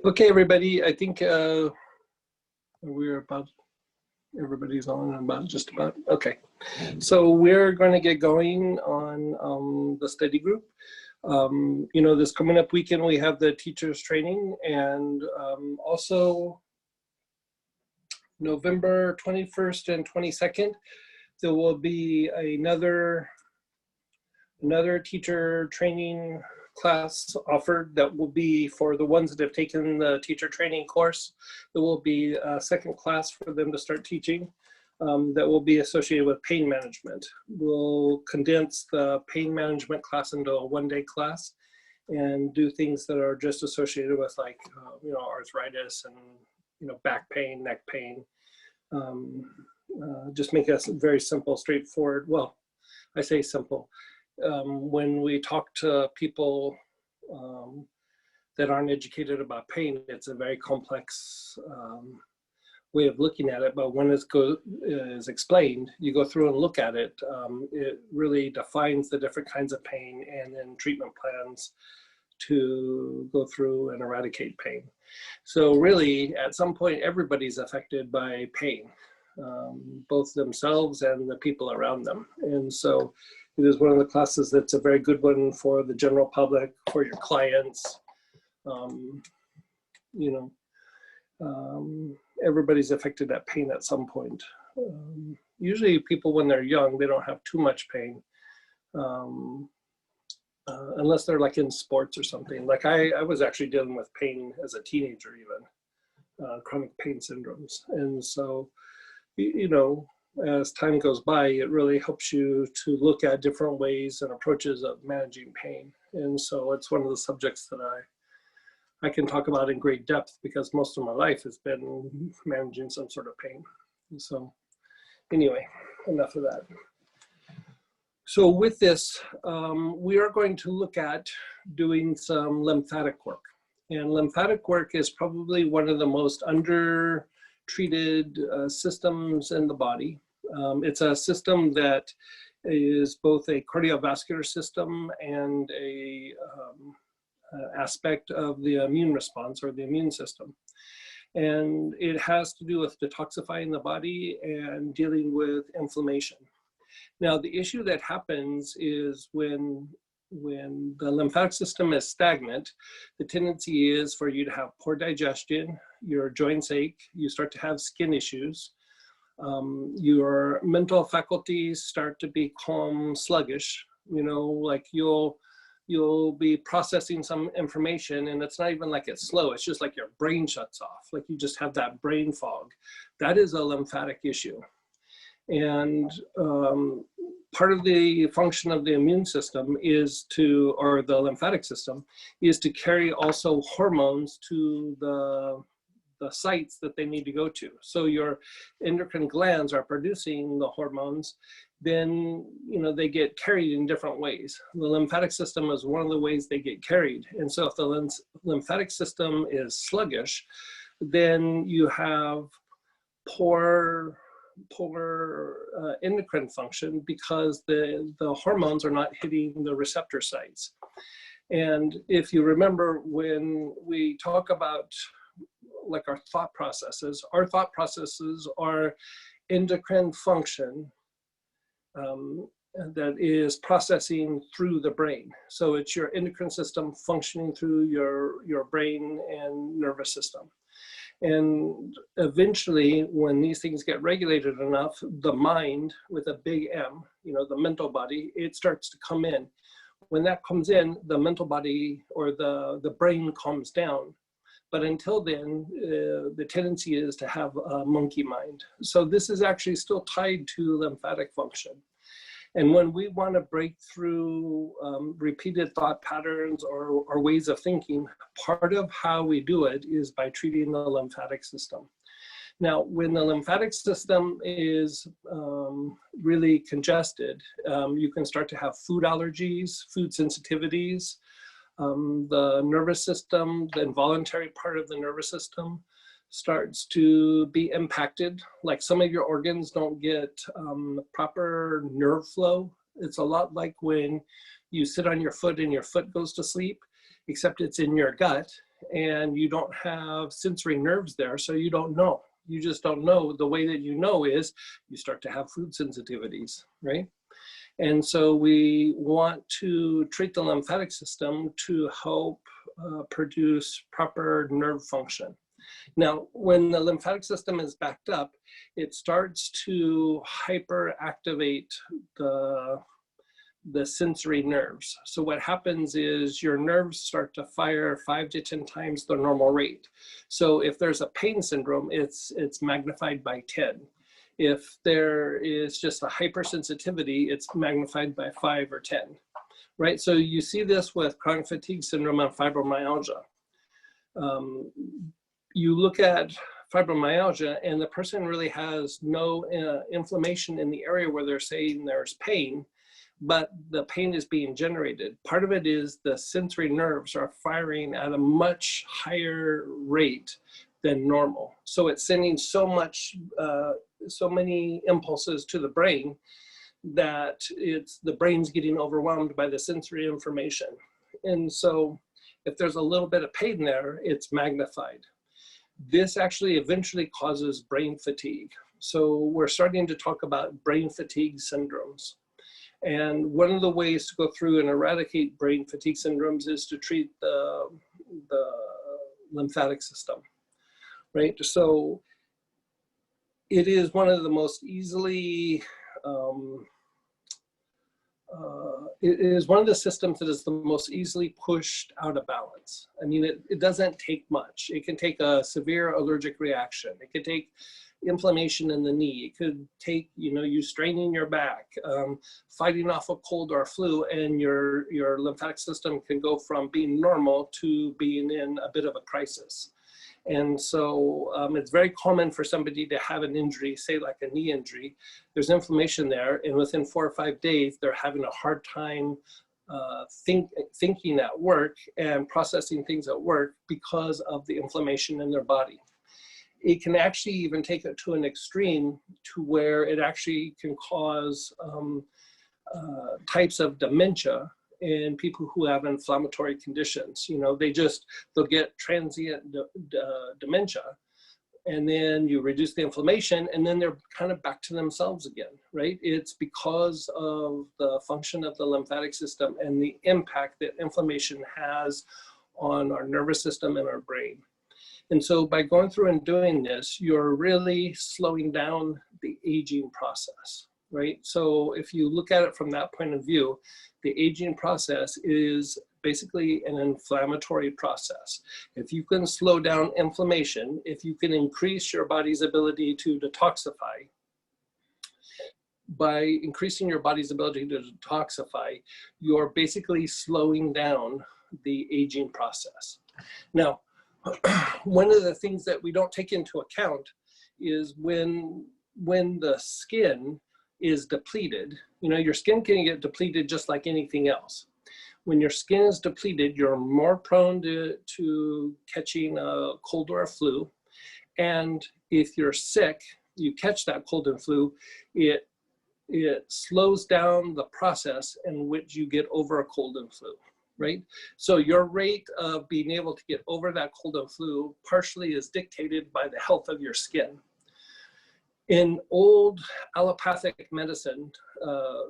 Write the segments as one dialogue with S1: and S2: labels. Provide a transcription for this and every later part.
S1: Okay, everybody, I think we're about, everybody's on about just about, okay. So we're going to get going on the study group. You know, this coming up weekend, we have the teachers training, and also November 21st and 22nd, there will be another teacher training class offered that will be for the ones that have taken the teacher training course. There will be a second class for them to start teaching that will be associated with pain management. We'll condense the pain management class into a one-day class and do things that are just associated with, like you know, arthritis and, you know, back pain, neck pain. Just make us very simple, straightforward. Well, I say simple. When we talk to people that aren't educated about pain, it's a very complex way of looking at it. But when it is explained, you go through and look at it, it really defines the different kinds of pain and then treatment plans to go through and eradicate pain. So really, at some point, everybody's affected by pain, both themselves and the people around them. And so it is one of the classes that's a very good one for the general public, for your clients. You know, everybody's affected at pain at some point. Usually people, when they're young, they don't have too much pain, unless they're like in sports or something. Like I was actually dealing with pain as a teenager even, chronic pain syndromes. And so, you know, as time goes by, it really helps you to look at different ways and approaches of managing pain. And so it's one of the subjects that I can talk about in great depth, because most of my life has been managing some sort of pain. And so anyway, enough of that. So with this, we are going to look at doing some lymphatic work. And lymphatic work is probably one of the most treated systems in the body. It's a system that is both a cardiovascular system and a aspect of the immune response, or the immune system. And it has to do with detoxifying the body and dealing with inflammation. Now, the issue that happens is when the lymphatic system is stagnant, the tendency is for you to have poor digestion, your joints ache, you start to have skin issues, your mental faculties start to become sluggish. You know, like you'll be processing some information and it's not even like it's slow, it's just like your brain shuts off, like you just have that brain fog. That is a lymphatic issue. And part of the function of the immune system is to, or the lymphatic system, is to carry also hormones to the sites that they need to go to. So your endocrine glands are producing the hormones, then, you know, they get carried in different ways. The lymphatic system is one of the ways they get carried. And so if the lymphatic system is sluggish, then you have poor endocrine function, because the hormones are not hitting the receptor sites. And if you remember, when we talk about like our thought processes are endocrine function that is processing through the brain. So it's your endocrine system functioning through your brain and nervous system. And eventually, when these things get regulated enough, the mind, with a big M, you know, the mental body, it starts to come in. When that comes in, the mental body, or the brain, calms down. But until then, the tendency is to have a monkey mind. So this is actually still tied to lymphatic function. And when we want to break through repeated thought patterns or ways of thinking, part of how we do it is by treating the lymphatic system. Now, when the lymphatic system is really congested, you can start to have food allergies, food sensitivities. The nervous system, the involuntary part of the nervous system, starts to be impacted. Like some of your organs don't get proper nerve flow. It's a lot like when you sit on your foot and your foot goes to sleep, except it's in your gut and you don't have sensory nerves there, so you don't know. You just don't know. The way that you know is you start to have food sensitivities, right? And so we want to treat the lymphatic system to help produce proper nerve function. Now, when the lymphatic system is backed up, it starts to hyperactivate the sensory nerves. So what happens is your nerves start to fire 5 to 10 times the normal rate. So if there's a pain syndrome, it's magnified by 10. If there is just a hypersensitivity, it's magnified by 5 or 10, right? So you see this with chronic fatigue syndrome and fibromyalgia. You look at fibromyalgia and the person really has no inflammation in the area where they're saying there's pain, but the pain is being generated. Part of it is the sensory nerves are firing at a much higher rate than normal. So it's sending so many impulses to the brain that the brain's getting overwhelmed by the sensory information. And so if there's a little bit of pain there, it's magnified. This actually eventually causes brain fatigue. So we're starting to talk about brain fatigue syndromes. And one of the ways to go through and eradicate brain fatigue syndromes is to treat the lymphatic system, right? So it is one of the most easily, it is one of the systems that is the most easily pushed out of balance. I mean, it doesn't take much. It can take a severe allergic reaction. It could take inflammation in the knee. It could take, you straining your back, fighting off a cold or a flu, and your lymphatic system can go from being normal to being in a bit of a crisis. And so it's very common for somebody to have an injury, say like a knee injury. There's inflammation there, and within 4 or 5 days, they're having a hard time thinking at work and processing things at work because of the inflammation in their body. It can actually even take it to an extreme to where it actually can cause types of dementia in people who have inflammatory conditions. They'll get transient dementia, and then you reduce the inflammation, and then they're kind of back to themselves again, right? It's because of the function of the lymphatic system and the impact that inflammation has on our nervous system and our brain. And so by going through and doing this, you're really slowing down the aging process, right? So if you look at it from that point of view, the aging process is basically an inflammatory process. If you can slow down inflammation, if you can increase your body's ability to detoxify, by increasing your body's ability to detoxify, you're basically slowing down the aging process. Now, one of the things that we don't take into account is when the skin is depleted, your skin can get depleted just like anything else. When your skin is depleted, you're more prone to catching a cold or a flu. And if you're sick, you catch that cold and flu, it slows down the process in which you get over a cold and flu, right? So your rate of being able to get over that cold and flu partially is dictated by the health of your skin. In old allopathic medicine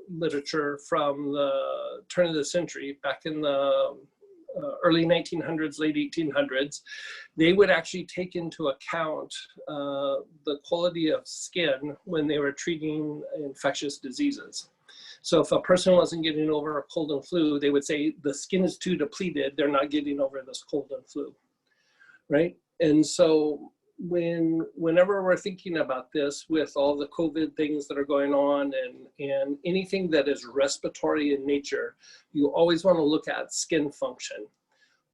S1: literature from the turn of the century, back in the early 1900s, late 1800s, they would actually take into account the quality of skin when they were treating infectious diseases. So if a person wasn't getting over a cold and flu, they would say the skin is too depleted, they're not getting over this cold and flu, right? And so whenever we're thinking about this with all the COVID things that are going on and anything that is respiratory in nature, you always want to look at skin function.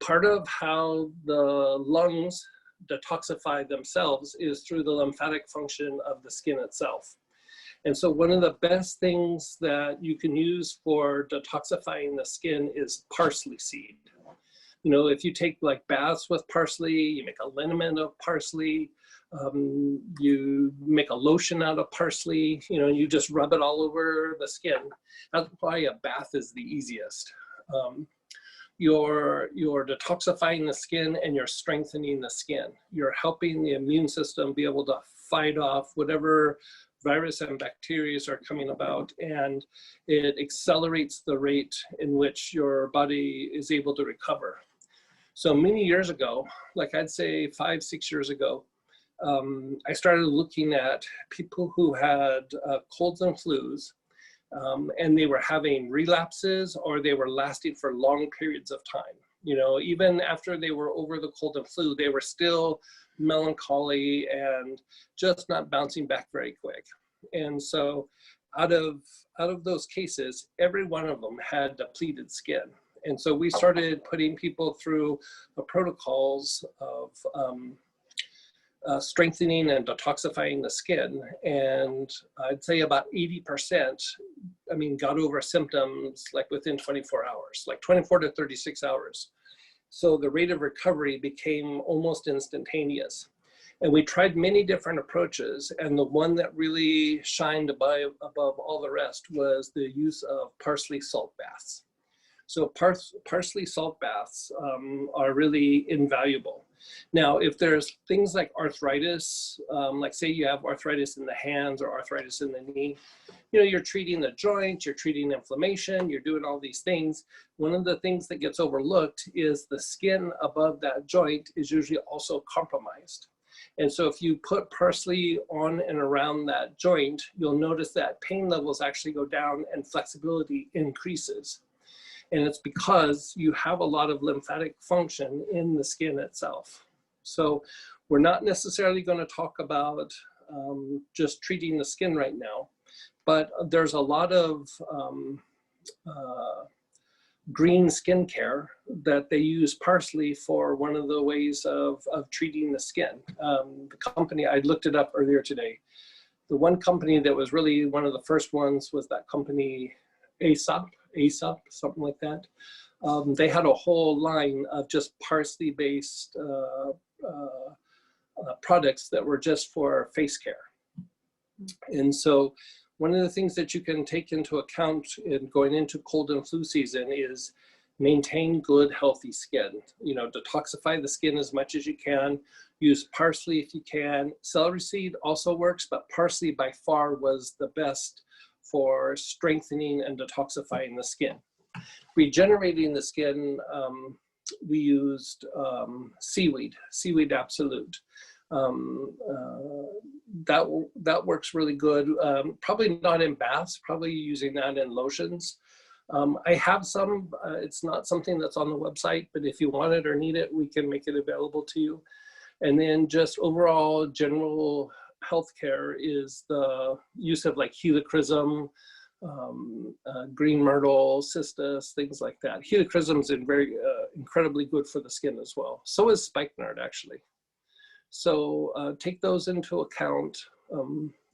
S1: Part of how the lungs detoxify themselves is through the lymphatic function of the skin itself. And so one of the best things that you can use for detoxifying the skin is parsley seed. If you take like baths with parsley, you make a liniment of parsley, you make a lotion out of parsley, you just rub it all over the skin. That's why a bath is the easiest. you're detoxifying the skin and you're strengthening the skin. You're helping the immune system be able to fight off whatever virus and bacteria are coming about, and it accelerates the rate in which your body is able to recover. So many years ago, like I'd say 5-6 years ago, I started looking at people who had colds and flus, and they were having relapses, or they were lasting for long periods of time. You know, even after they were over the cold and flu, they were still melancholy and just not bouncing back very quick. And so out of those cases, every one of them had depleted skin. And so we started putting people through protocols of strengthening and detoxifying the skin. And I'd say about 80%, got over symptoms like within 24 hours, like 24 to 36 hours. So the rate of recovery became almost instantaneous. And we tried many different approaches, and the one that really shined above all the rest was the use of parsley salt baths. So parsley salt baths are really invaluable. Now, if there's things like arthritis, like say you have arthritis in the hands or arthritis in the knee, you know, you're treating the joint, you're treating inflammation, you're doing all these things. One of the things that gets overlooked is the skin above that joint is usually also compromised. And so if you put parsley on and around that joint, you'll notice that pain levels actually go down and flexibility increases. And it's because you have a lot of lymphatic function in the skin itself. So we're not necessarily going to talk about just treating the skin right now, but there's a lot of green skincare that they use parsley for, one of the ways of treating the skin. The company, I looked it up earlier today. The one company that was really one of the first ones was that company Aesop, something like that. They had a whole line of just parsley-based products that were just for face care. And so one of the things that you can take into account in going into cold and flu season is maintain good, healthy skin. You know, detoxify the skin as much as you can. Use parsley if you can. Celery seed also works, but parsley by far was the best for strengthening and detoxifying the skin. Regenerating the skin, we used seaweed absolute. That works really good. Probably not in baths, probably using that in lotions. I have some, it's not something that's on the website, but if you want it or need it, we can make it available to you. And then just overall general healthcare is the use of like helichrysum, green myrtle, cistus, things like that. Helichrysum is very incredibly good for the skin as well. So is spikenard, actually. So take those into account.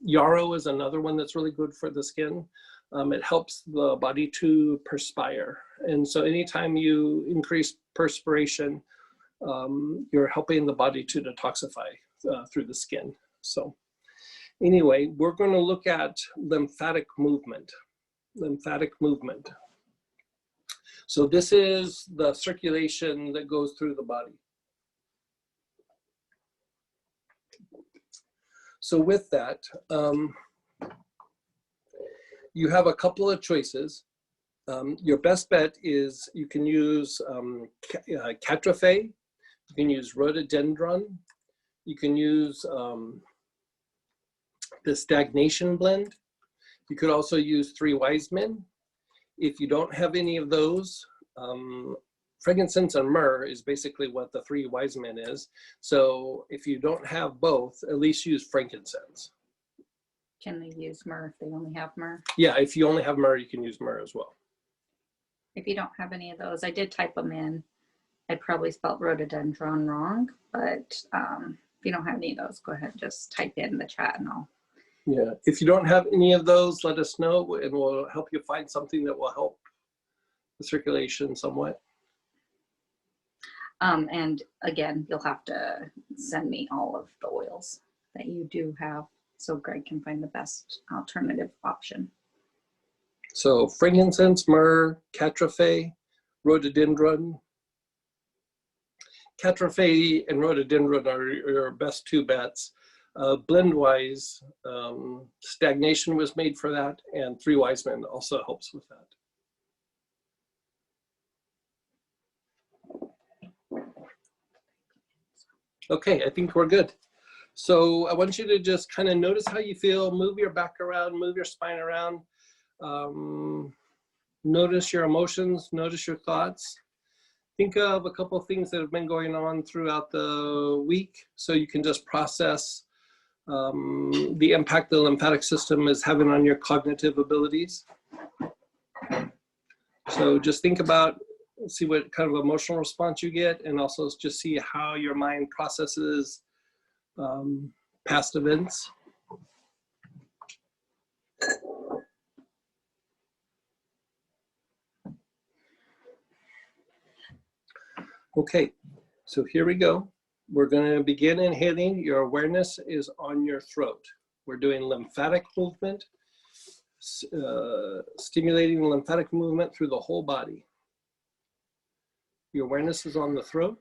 S1: Yarrow is another one that's really good for the skin. It helps the body to perspire. And so anytime you increase perspiration, you're helping the body to detoxify through the skin. So anyway, we're going to look at lymphatic movement. So this is the circulation that goes through the body. So with that, you have a couple of choices. Your best bet is you can use catrafate, you can use rhododendron, you can use the stagnation blend. You could also use 3 wise men. If you don't have any of those, frankincense and myrrh is basically what the 3 wise men is. So if you don't have both, at least use frankincense.
S2: Can they use myrrh if they only have myrrh?
S1: Yeah, if you only have myrrh, you can use myrrh as well.
S2: If you don't have any of those, I did type them in. I probably spelled rhododendron wrong, but if you don't have any of those, go ahead and just type in the chat and I'll.
S1: Yeah, if you don't have any of those, let us know and we'll help you find something that will help the circulation somewhat.
S2: And again, you'll have to send me all of the oils that you do have so Greg can find the best alternative option.
S1: So frankincense, myrrh, catrafate, rhododendron. Catrafate and rhododendron are your best two bets. Blend-wise, stagnation was made for that, and Three Wise Men also helps with that. Okay, I think we're good. So I want you to just kind of notice how you feel, move your back around, move your spine around. Notice your emotions, notice your thoughts. Think of a couple of things that have been going on throughout the week so you can just process the impact the lymphatic system is having on your cognitive abilities. So just think about, see what kind of emotional response you get, and also just see how your mind processes past events. Okay, so here we go. We're going to begin inhaling. Your awareness is on your throat. We're doing lymphatic movement, stimulating lymphatic movement through the whole body. Your awareness is on the throat.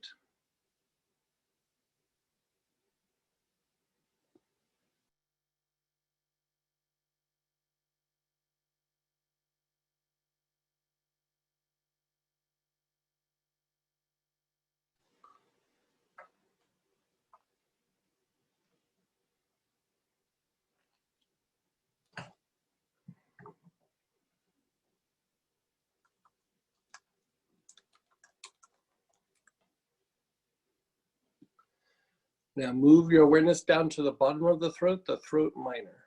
S1: Now move your awareness down to the bottom of the throat minor.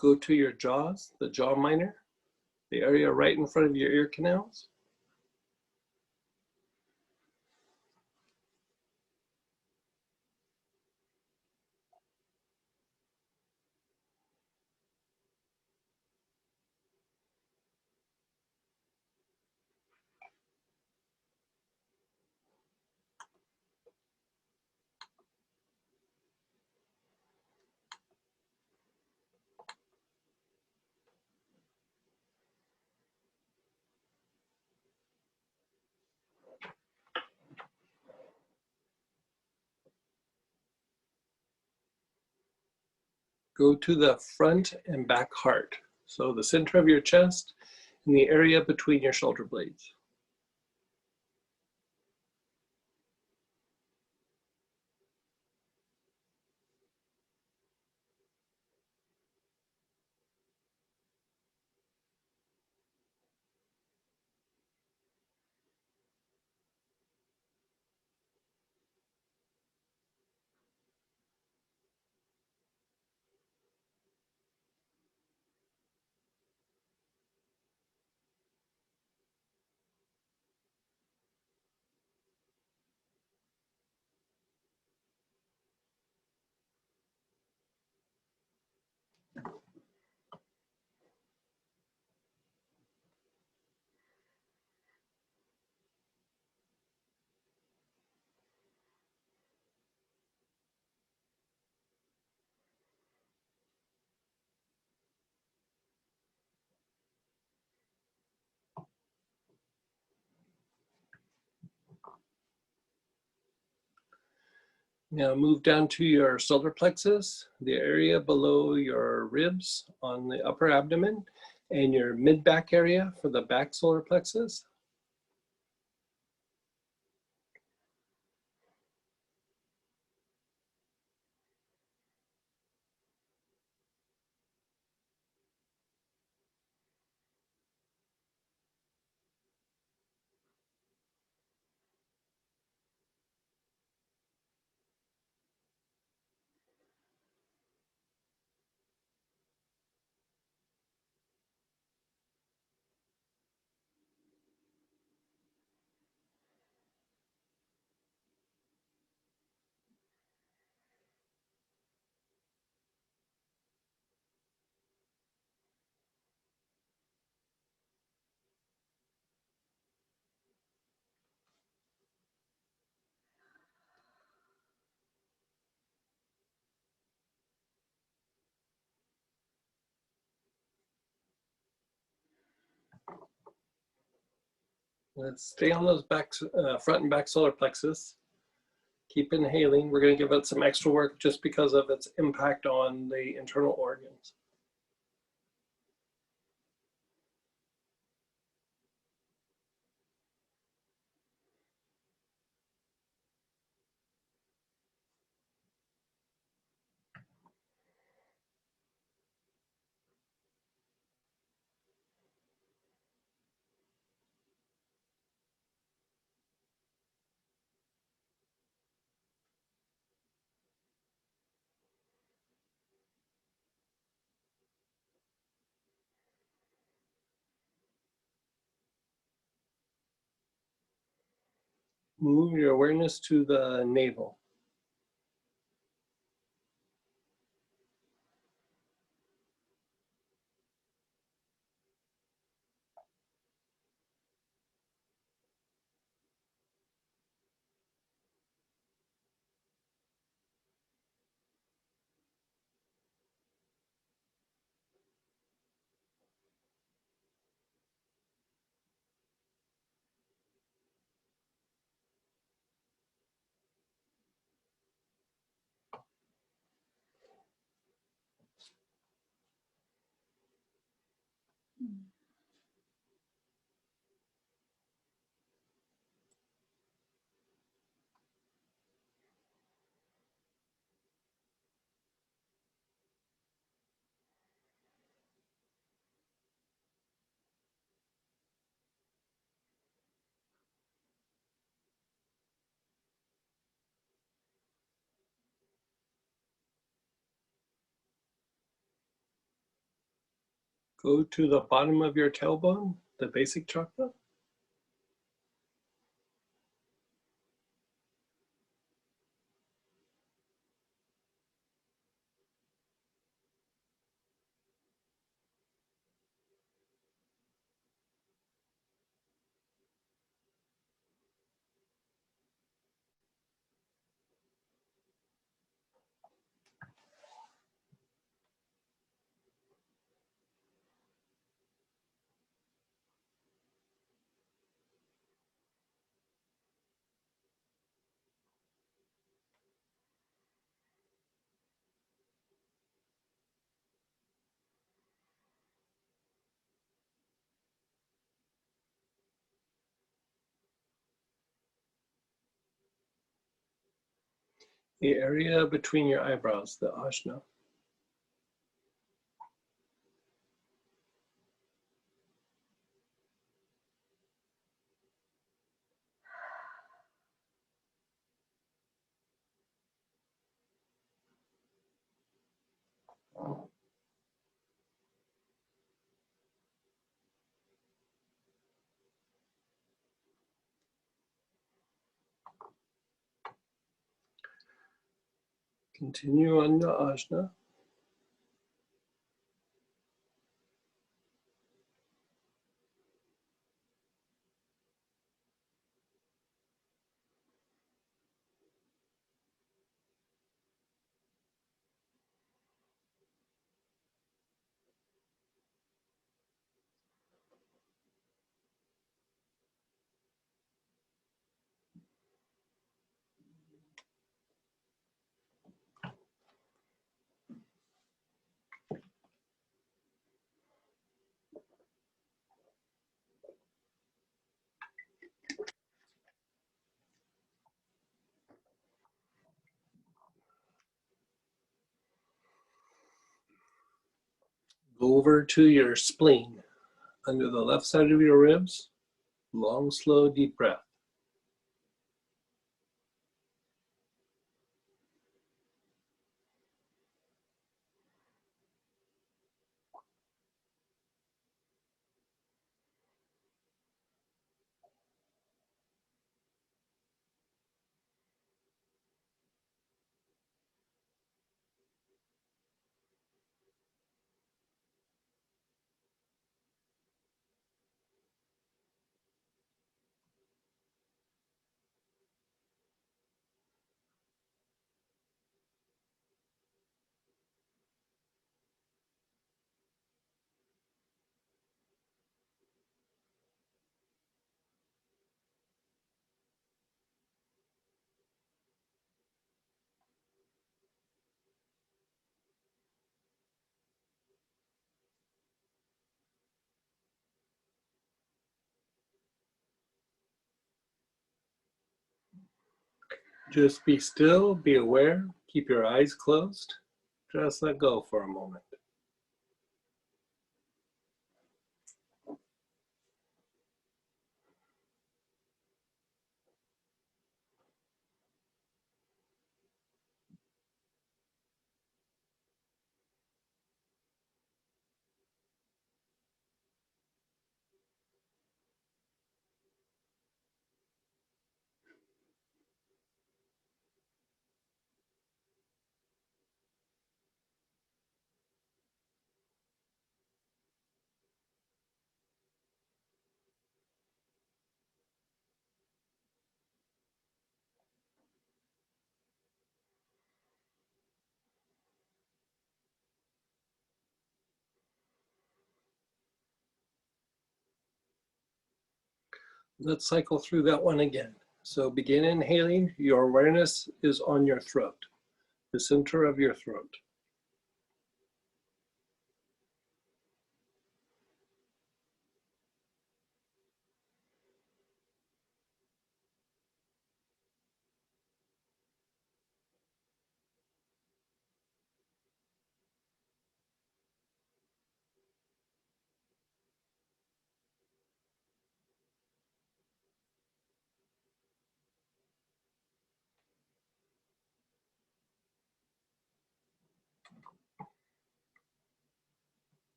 S1: Go to your jaws, the jaw minor, the area right in front of your ear canals. Go to the front and back heart. So the center of your chest and the area between your shoulder blades. Now move down to your solar plexus, the area below your ribs on the upper abdomen, and your mid-back area for the back solar plexus. Let's stay on those front and back solar plexus. Keep inhaling. We're going to give it some extra work just because of its impact on the internal organs. Move your awareness to the navel. Go to the bottom of your tailbone, the basic chakra. The area between your eyebrows, the ajna. Continue on the ajna. Go over to your spleen, under the left side of your ribs. Long, slow, deep breath. Just be still, be aware, keep your eyes closed. Just let go for a moment. Let's cycle through that one again. So begin inhaling. Your awareness is on your throat, the center of your throat.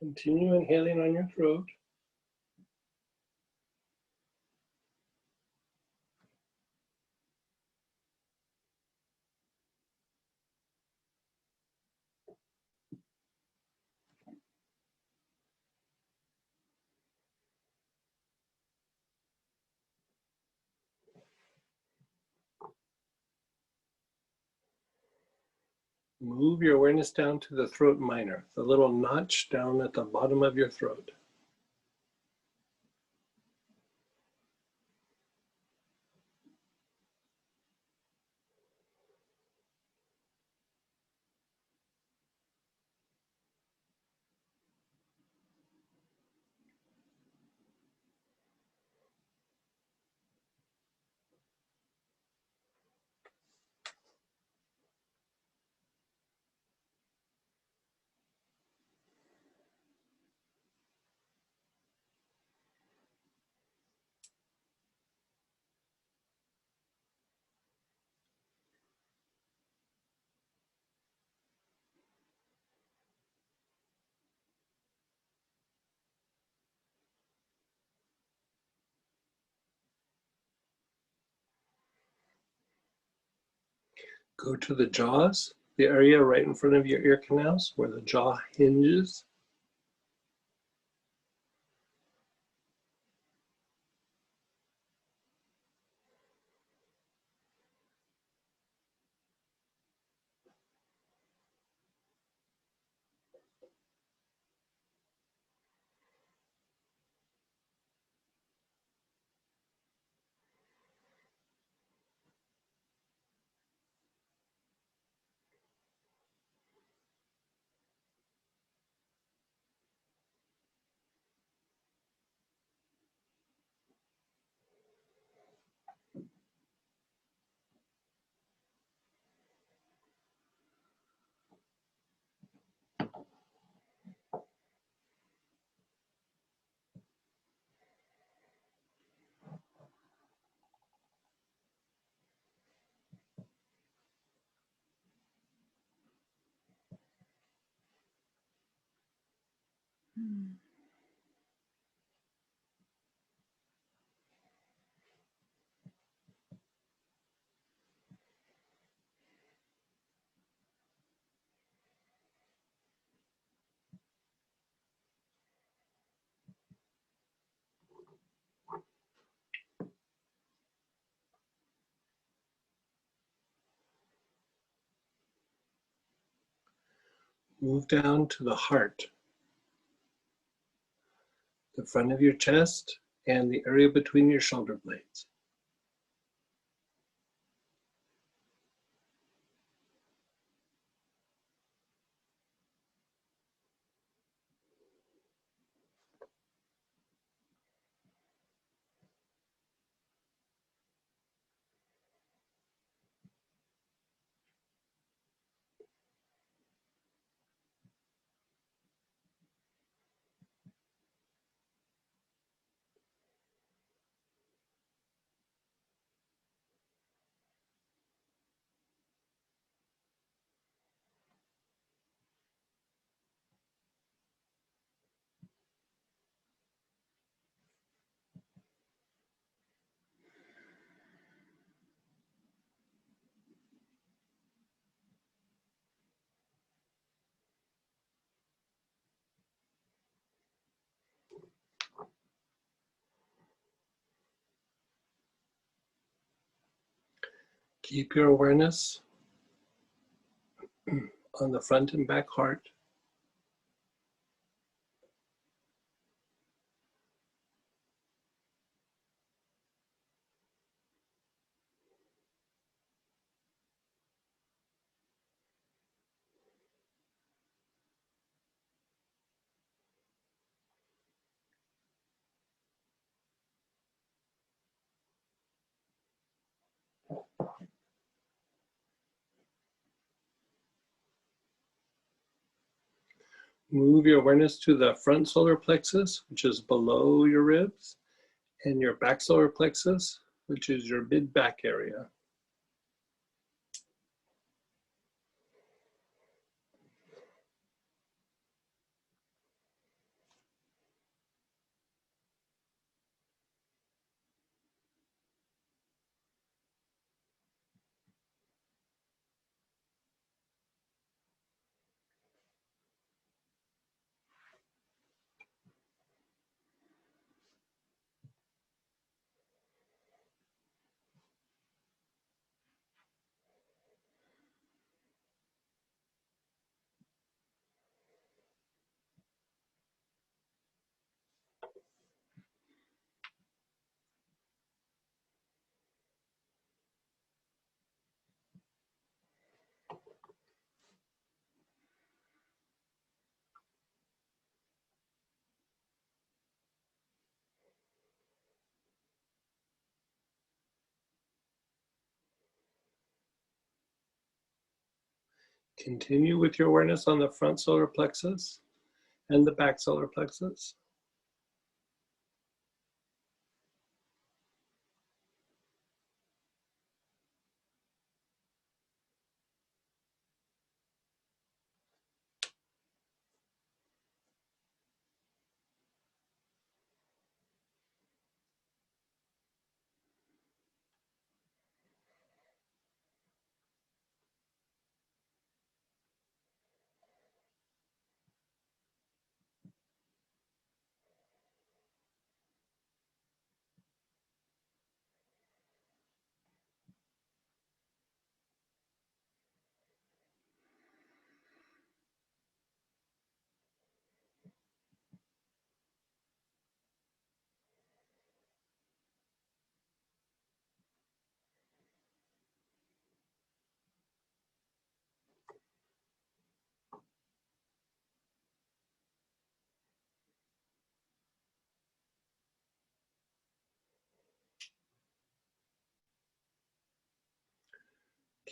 S1: Continue inhaling on your throat. Move your awareness down to the throat minor, the little notch down at the bottom of your throat. Go to the jaws, the area right in front of your ear canals where the jaw hinges. Move down to the heart, the front of your chest, and the area between your shoulder blades. Keep your awareness on the front and back heart. Move your awareness to the front solar plexus, which is below your ribs, and your back solar plexus, which is your mid-back area. Continue with your awareness on the front solar plexus and the back solar plexus.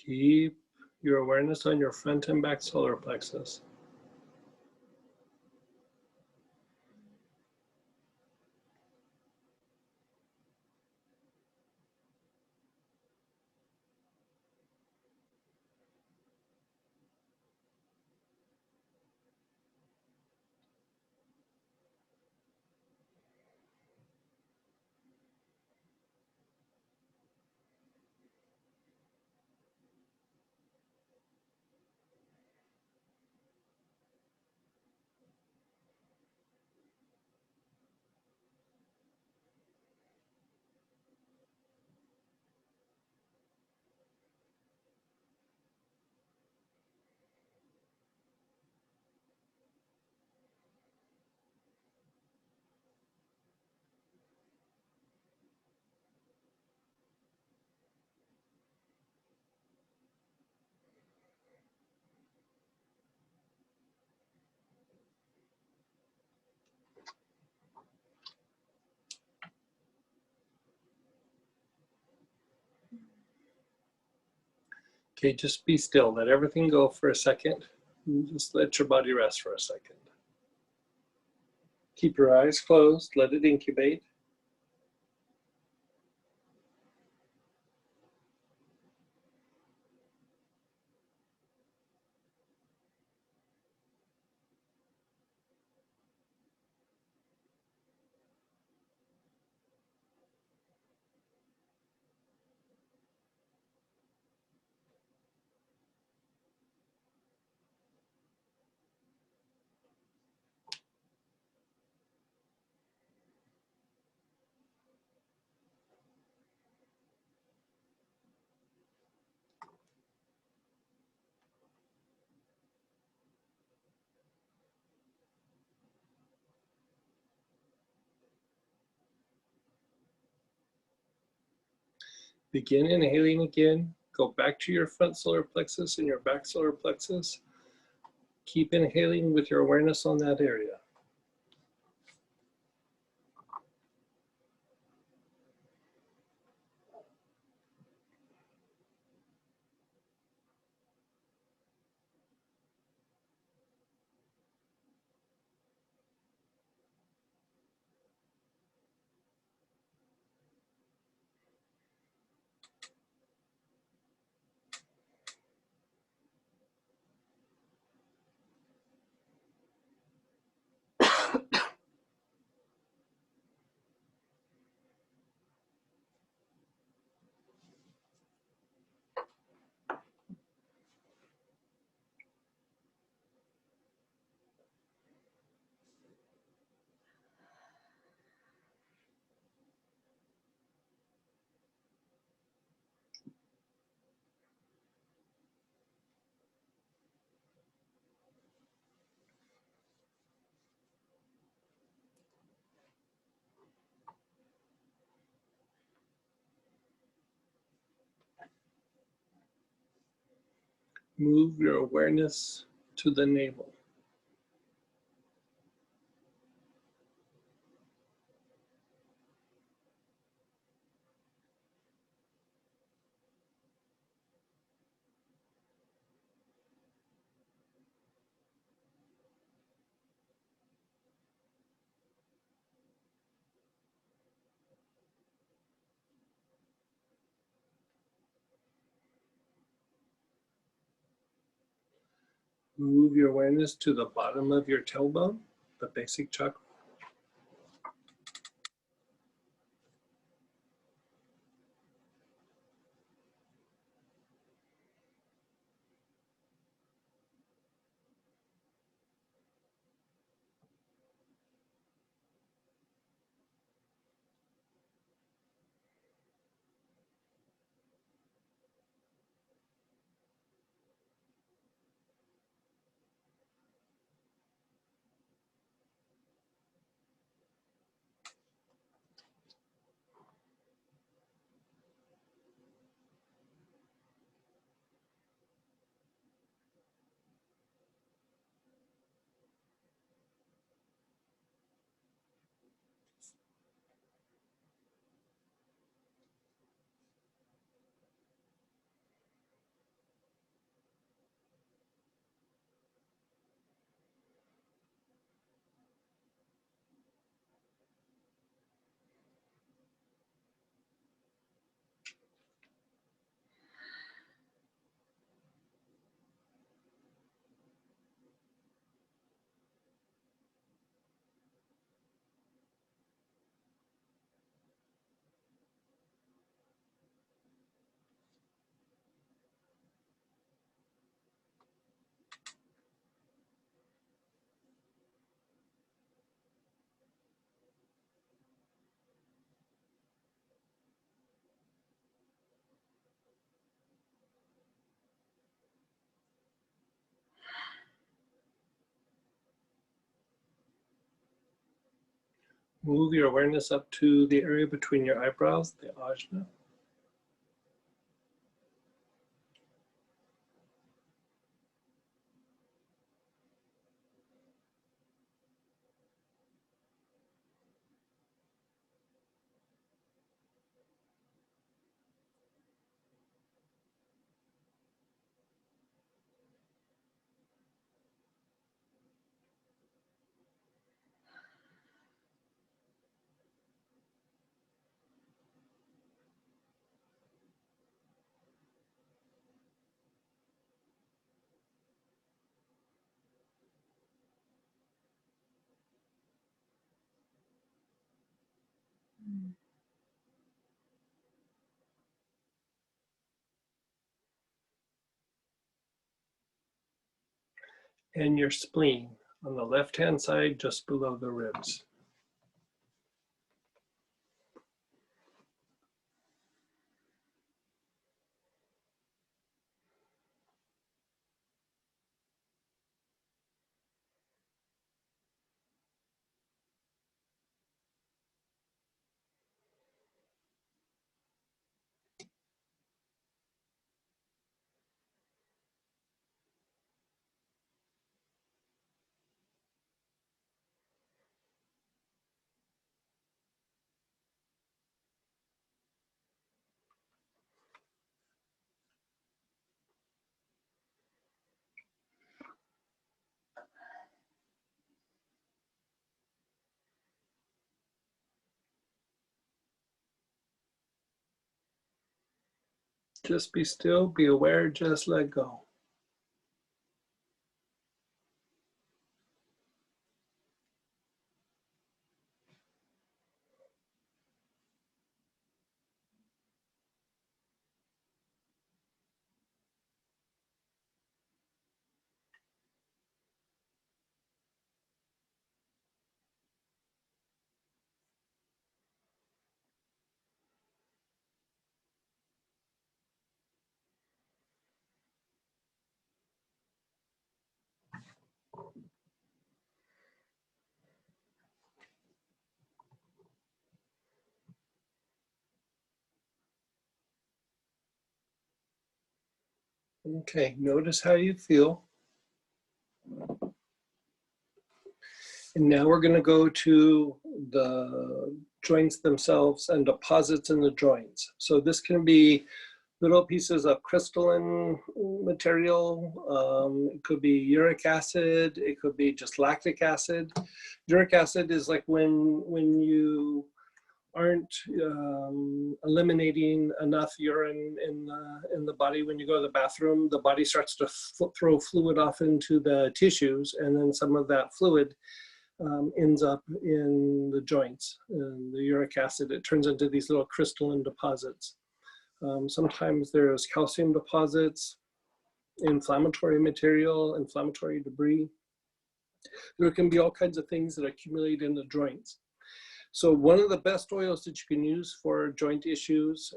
S1: Keep your awareness on your front and back solar plexus. Okay, just be still. Let everything go for a second. Just let your body rest for a second. Keep your eyes closed. Let it incubate. Begin inhaling again. Go back to your front solar plexus and your back solar plexus. Keep inhaling with your awareness on that area. Move your awareness to the navel. Move your awareness to the bottom of your tailbone, the basic chakra. Move your awareness up to the area between your eyebrows, the ajna. And your spleen on the left-hand side, just below the ribs. Just be still, be aware, just let go. Okay, notice how you feel. And now we're going to go to the joints themselves and deposits in the joints. So this can be little pieces of crystalline material. It could be uric acid. It could be just lactic acid. Uric acid is like when you aren't eliminating enough urine in the body. When you go to the bathroom, the body starts to throw fluid off into the tissues, and then some of that fluid ends up in the joints. And the uric acid, it turns into these little crystalline deposits. Sometimes there's calcium deposits, inflammatory material, inflammatory debris. There can be all kinds of things that accumulate in the joints. So one of the best oils that you can use for joint issues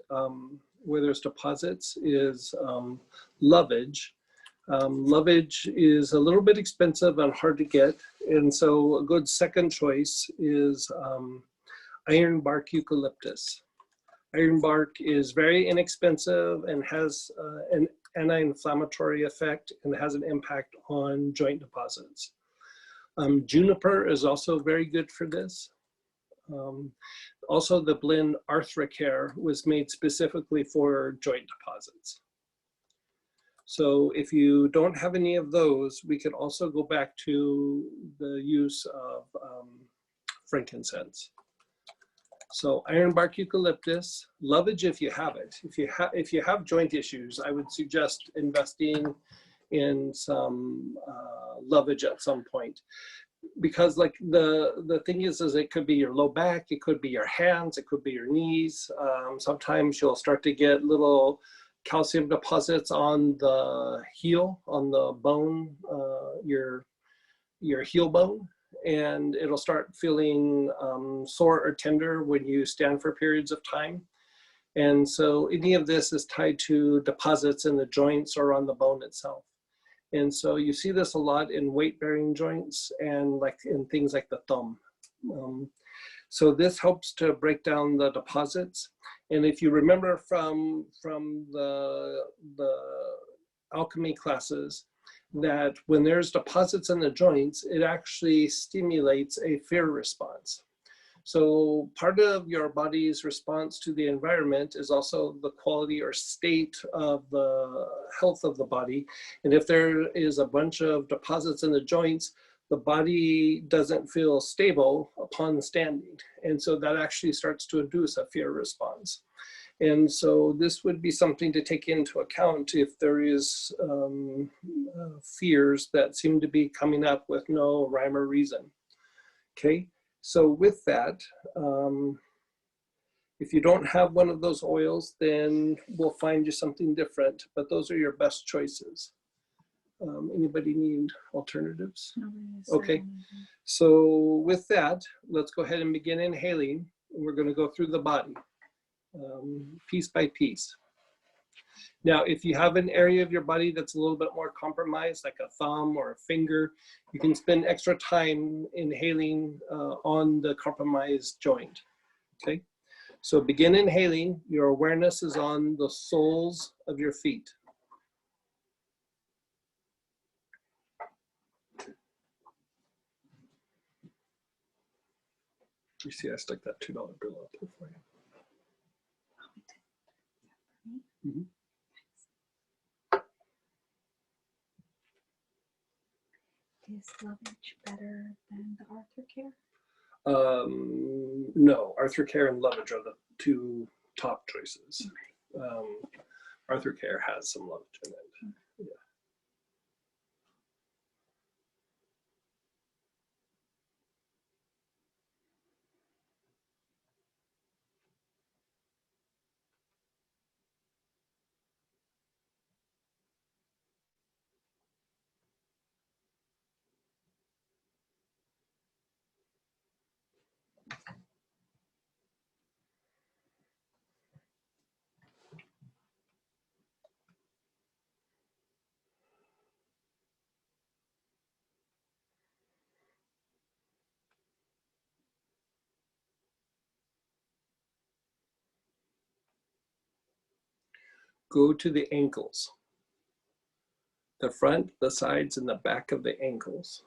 S1: where there's deposits is lovage. Lovage is a little bit expensive and hard to get. And so a good second choice is iron bark eucalyptus. Iron bark is very inexpensive and has an anti-inflammatory effect and has an impact on joint deposits. Juniper is also very good for this. Also, the blend Arthracare was made specifically for joint deposits. So if you don't have any of those, we could also go back to the use of frankincense. So iron bark eucalyptus, lovage if you have it. If you have joint issues, I would suggest investing in some lovage at some point. Because like the thing is it could be your low back, it could be your hands, it could be your knees. Sometimes you'll start to get little calcium deposits on the heel, on the bone, your heel bone, and it'll start feeling sore or tender when you stand for periods of time. And so any of this is tied to deposits in the joints or on the bone itself. And so you see this a lot in weight-bearing joints and like in things like the thumb. So this helps to break down the deposits. And if you remember from the alchemy classes, that when there's deposits in the joints, it actually stimulates a fear response. So part of your body's response to the environment is also the quality or state of the health of the body. And if there is a bunch of deposits in the joints, the body doesn't feel stable upon standing. And so that actually starts to induce a fear response. And so this would be something to take into account if there is fears that seem to be coming up with no rhyme or reason. Okay. So with that, if you don't have one of those oils, then we'll find you something different, but those are your best choices. Anybody need alternatives? Okay, so with that, let's go ahead and begin inhaling. We're going to go through the body, piece by piece. Now, if you have an area of your body that's a little bit more compromised, like a thumb or a finger, you can spend extra time inhaling on the compromised joint, okay? So begin inhaling. Your awareness is on the soles of your feet. You see, I stuck that $2 bill up there for you. Mm-hmm.
S2: Is lovage better than the Arthracare?
S1: No, Arthracare and lovage are the two top choices. Arthur Care has some Lymph in it. Yeah. Go to the ankles, the front, the sides, and the back of the ankles.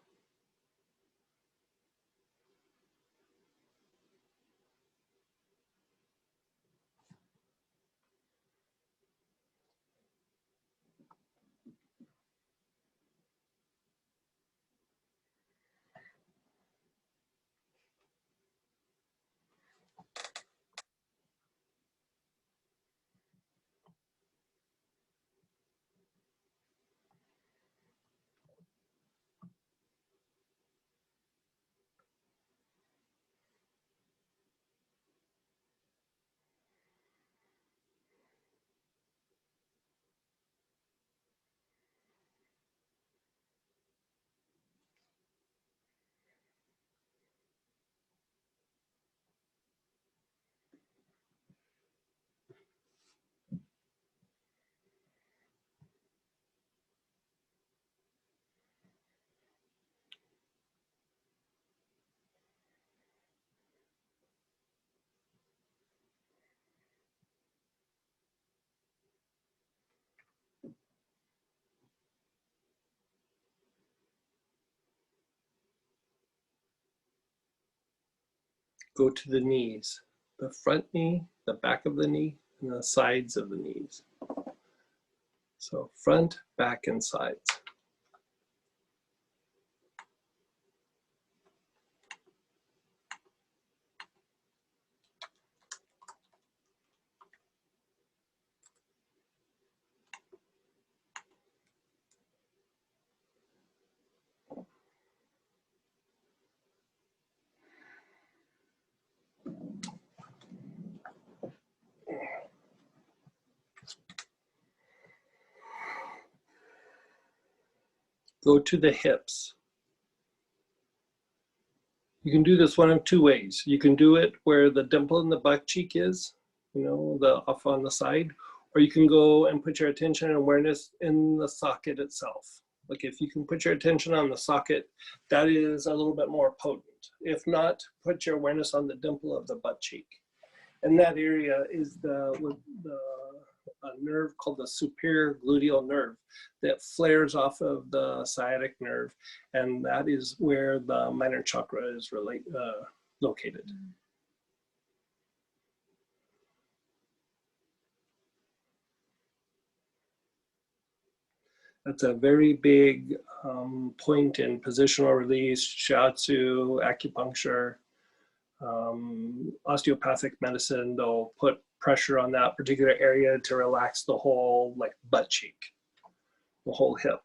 S1: Go to the knees, the front knee, the back of the knee, and the sides of the knees. So front, back, and sides. Go to the hips. You can do this one of two ways. You can do it where the dimple in the butt cheek is, the off on the side, or you can go and put your attention and awareness in the socket itself. Like if you can put your attention on the socket, that is a little bit more potent. If not, put your awareness on the dimple of the butt cheek. And that area is a nerve called the superior gluteal nerve that flares off of the sciatic nerve, and that is where the minor chakra is located. That's a very big point in positional release, shiatsu, acupuncture, osteopathic medicine. They'll put pressure on that particular area to relax the whole butt cheek, the whole hip.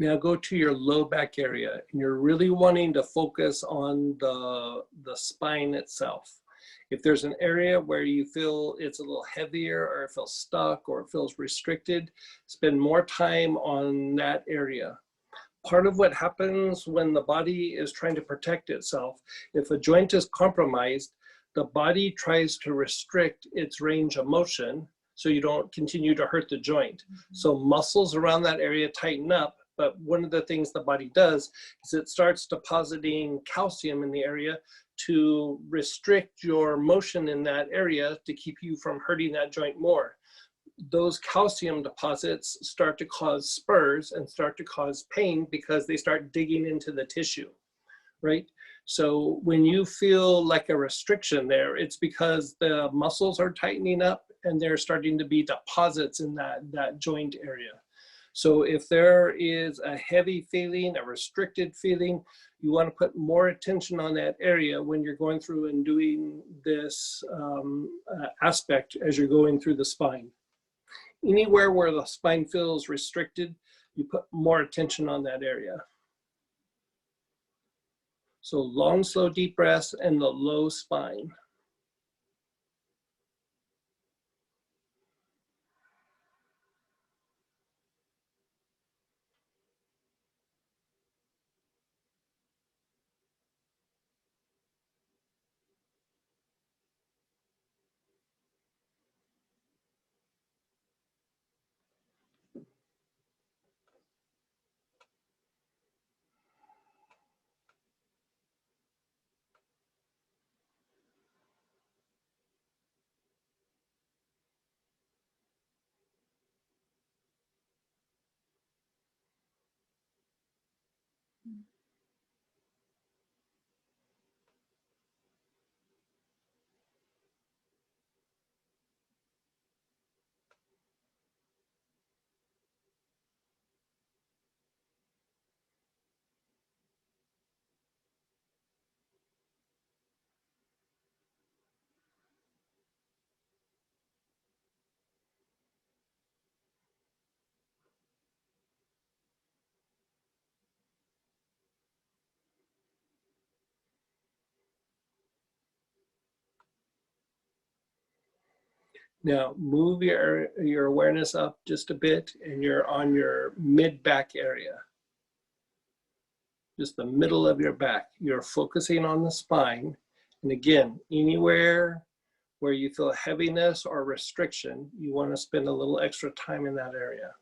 S1: Now go to your low back area, and you're really wanting to focus on the spine itself. If there's an area where you feel it's a little heavier, or it feels stuck, or it feels restricted, spend more time on that area. Part of what happens when the body is trying to protect itself, if a joint is compromised, the body tries to restrict its range of motion so you don't continue to hurt the joint. So muscles around that area tighten up, but one of the things the body does is it starts depositing calcium in the area to restrict your motion in that area to keep you from hurting that joint more. Those calcium deposits start to cause spurs and start to cause pain because they start digging into the tissue, right? So when you feel like a restriction there, it's because the muscles are tightening up and there's starting to be deposits in that joint area. So if there is a heavy feeling, a restricted feeling, you want to put more attention on that area when you're going through and doing this aspect as you're going through the spine. Anywhere where the spine feels restricted, you put more attention on that area. So long, slow, deep breaths and the low spine. Now move your awareness up just a bit and you're on your mid-back area. Just the middle of your back. You're focusing on the spine. And again, anywhere where you feel heaviness or restriction, you want to spend a little extra time in that area.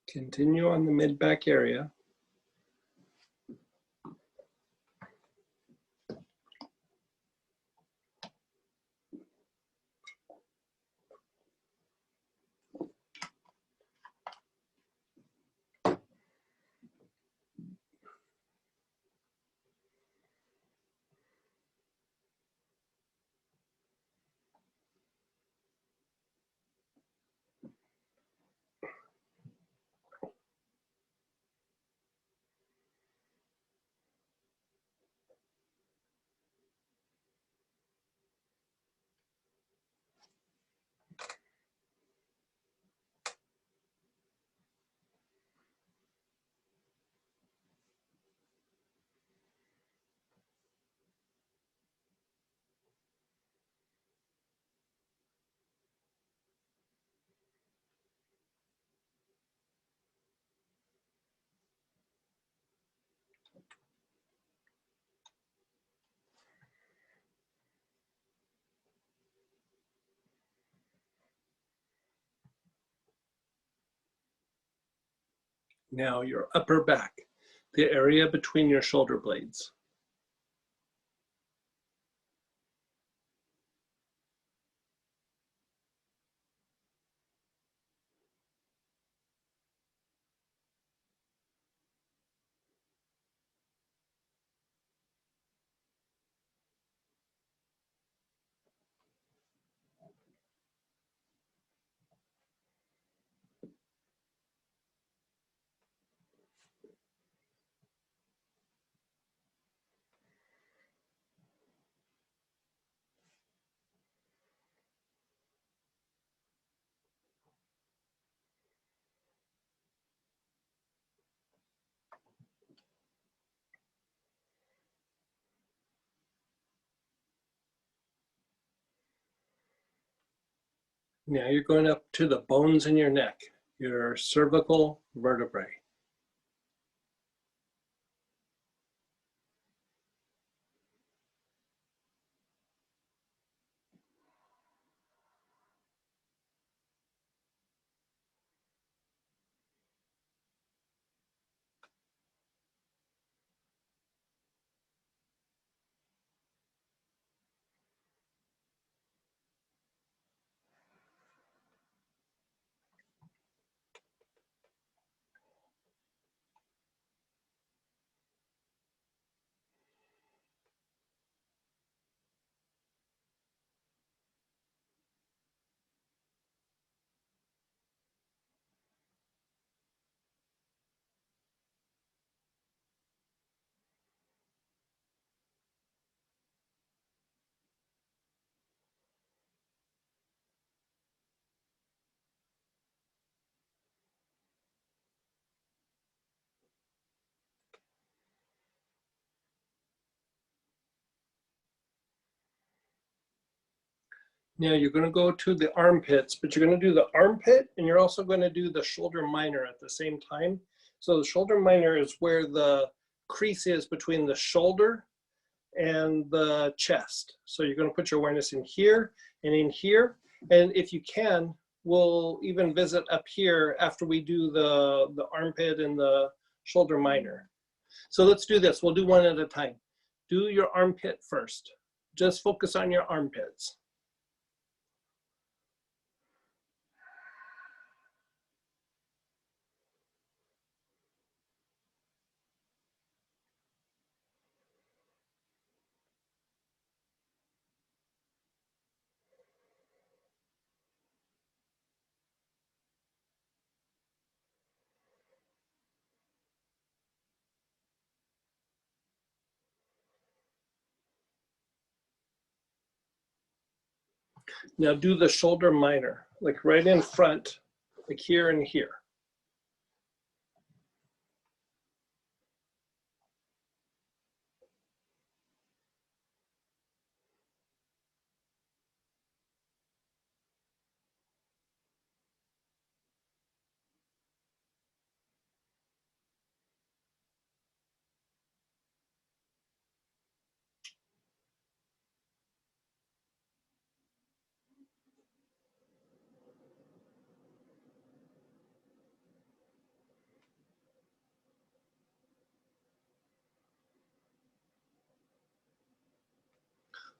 S1: Continue on the mid-back area. Now your upper back, the area between your shoulder blades. Now you're going up to the bones in your neck, your cervical vertebrae. Now you're going to go to the armpits, but you're going to do the armpit and you're also going to do the shoulder minor at the same time. So the shoulder minor is where the crease is between the shoulder and the chest. So you're going to put your awareness in here and in here. And if you can, we'll even visit up here after we do the armpit and the shoulder minor. So let's do this. We'll do one at a time. Do your armpit first. Just focus on your armpits. Now do the shoulder minor, like right in front, like here and here.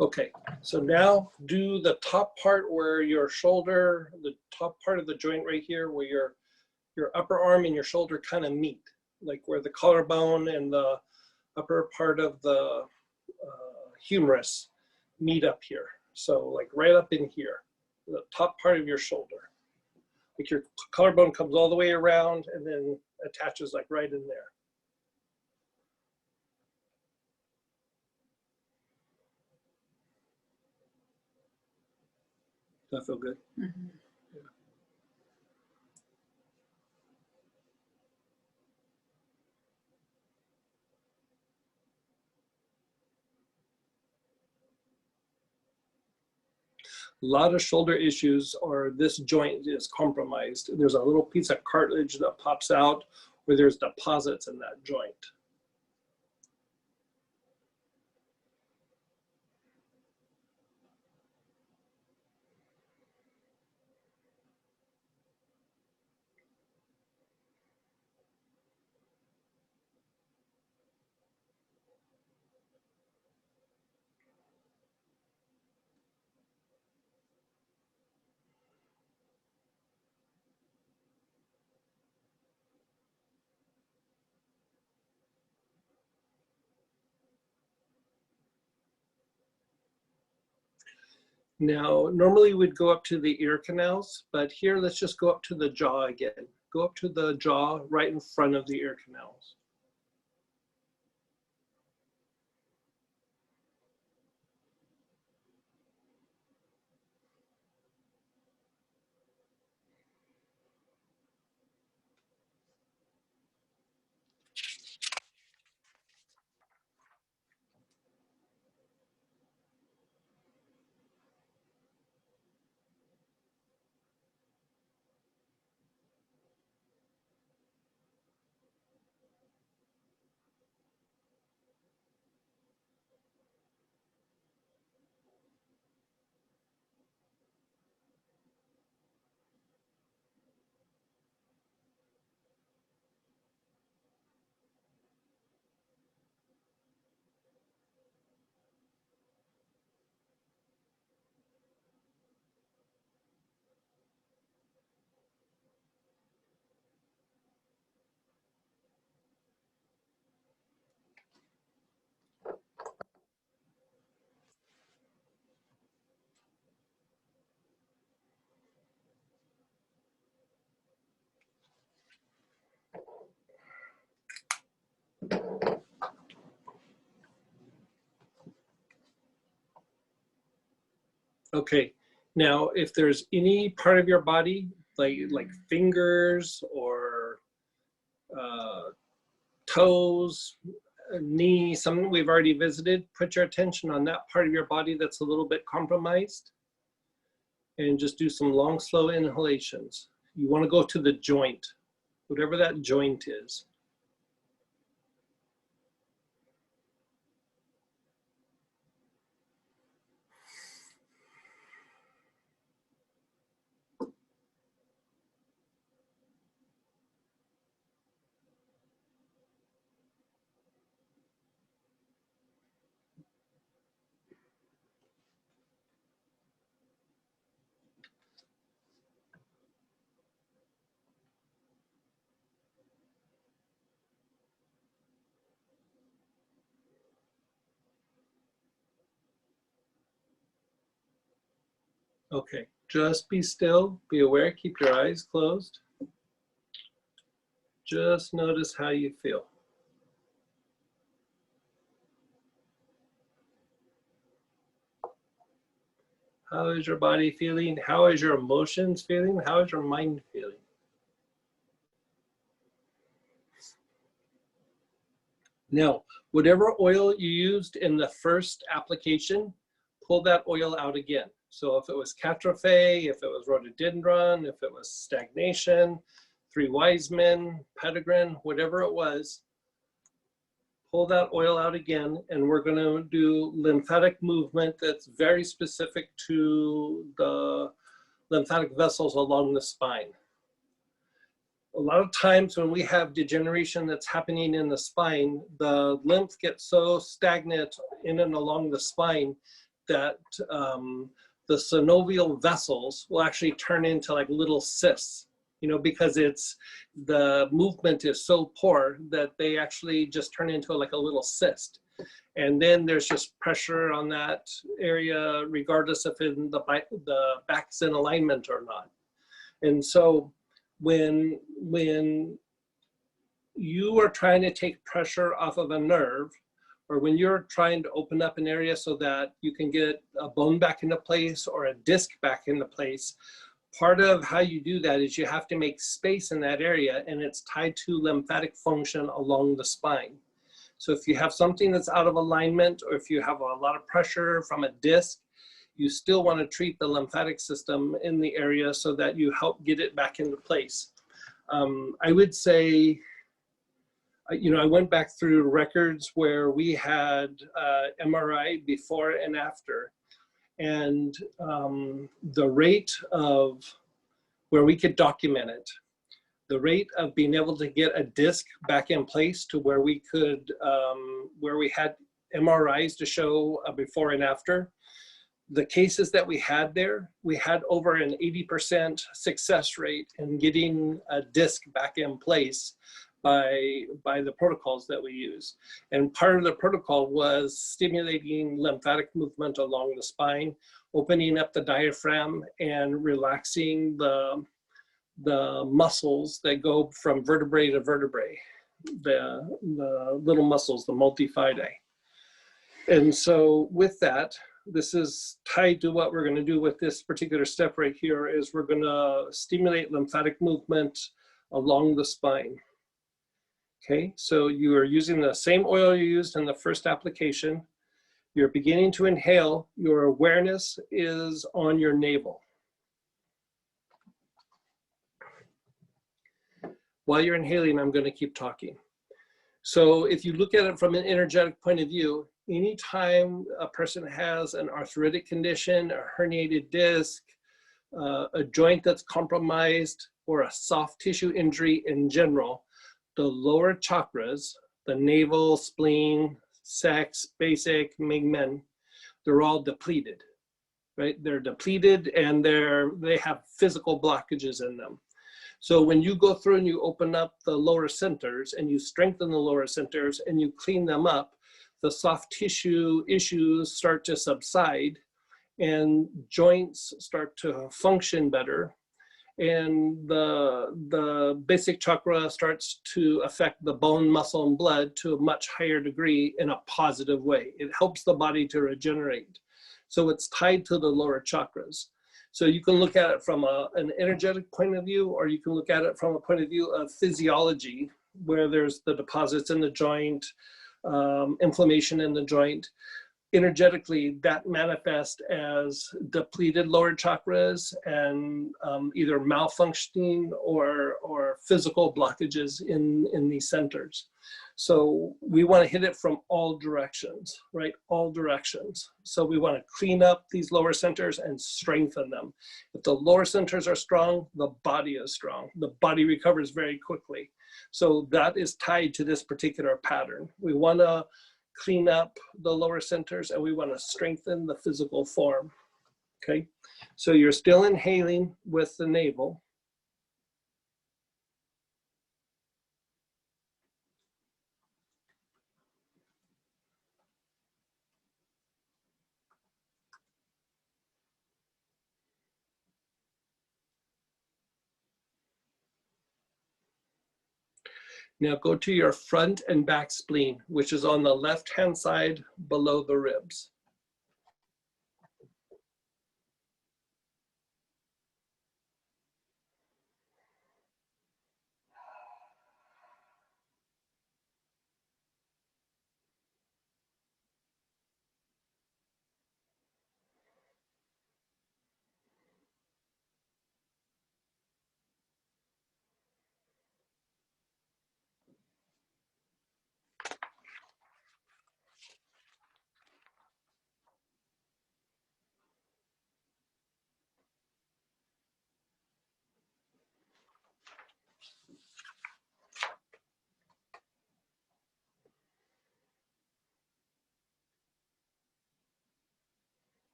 S1: Okay, so now do the top part where your shoulder, the top part of the joint right here, where your upper arm and your shoulder kind of meet, like where the collarbone and the upper part of the humerus meet up here. So like right up in here, the top part of your shoulder. Like your collarbone comes all the way around and then attaches like right in there. Does that feel good?
S2: Mm-hmm.
S1: Yeah. A lot of shoulder issues or this joint is compromised. There's a little piece of cartilage that pops out where there's deposits in that joint. Now, normally we'd go up to the ear canals, but here let's just go up to the jaw again. Go up to the jaw right in front of the ear canals. Okay, now if there's any part of your body, like fingers or toes, knee, something we've already visited, put your attention on that part of your body that's a little bit compromised and just do some long, slow inhalations. You want to go to the joint, whatever that joint is. Okay, just be still, be aware, keep your eyes closed. Just notice how you feel. How is your body feeling? How is your emotions feeling? How is your mind feeling? Now, whatever oil you used in the first application, pull that oil out again. So if it was catrophe, if it was rhododendron, if it was stagnation, three wise men, petitgrain, whatever it was, pull that oil out again, and we're going to do lymphatic movement that's very specific to the lymphatic vessels along the spine. A lot of times when we have degeneration that's happening in the spine, the lymph gets so stagnant in and along the spine that the synovial vessels will actually turn into like little cysts, you know, because the movement is so poor that they actually just turn into like a little cyst. And then there's just pressure on that area, regardless if the back's in alignment or not. And so when you are trying to take pressure off of a nerve, or when you're trying to open up an area so that you can get a bone back into place or a disc back into place, part of how you do that is you have to make space in that area, and it's tied to lymphatic function along the spine. So if you have something that's out of alignment, or if you have a lot of pressure from a disc, you still want to treat the lymphatic system in the area so that you help get it back into place. I would say, you know, I went back through records where we had MRI before and after, and the rate of where we could document it, the rate of being able to get a disc back in place to where we could, where we had MRIs to show a before and after. The cases that we had there, we had over an 80% success rate in getting a disc back in place by the protocols that we use. And part of the protocol was stimulating lymphatic movement along the spine, opening up the diaphragm and relaxing the muscles that go from vertebrae to vertebrae, the little muscles, the multifidi. And so with that, this is tied to what we're going to do with this particular step right here is we're going to stimulate lymphatic movement along the spine. Okay, so you are using the same oil you used in the first application. You're beginning to inhale. Your awareness is on your navel. While you're inhaling, I'm going to keep talking. So if you look at it from an energetic point of view, anytime a person has an arthritic condition, a herniated disc, a joint that's compromised, or a soft tissue injury in general, the lower chakras, the navel, spleen, sex, basic, Ming-Men, they're all depleted, right? They're depleted and they have physical blockages in them. So when you go through and you open up the lower centers and you strengthen the lower centers and you clean them up, the soft tissue issues start to subside and joints start to function better. And the basic chakra starts to affect the bone, muscle, and blood to a much higher degree in a positive way. It helps the body to regenerate. So it's tied to the lower chakras. So you can look at it from an energetic point of view, or you can look at it from a point of view of physiology, where there's the deposits in the joint, inflammation in the joint. Energetically, that manifests as depleted lower chakras and either malfunctioning or physical blockages in these centers. So we want to hit it from all directions, right? All directions. So we want to clean up these lower centers and strengthen them. If the lower centers are strong, the body is strong. The body recovers very quickly. So that is tied to this particular pattern. We want to clean up the lower centers and we want to strengthen the physical form. Okay, so you're still inhaling with the navel. Now go to your front and back spleen, which is on the left-hand side below the ribs.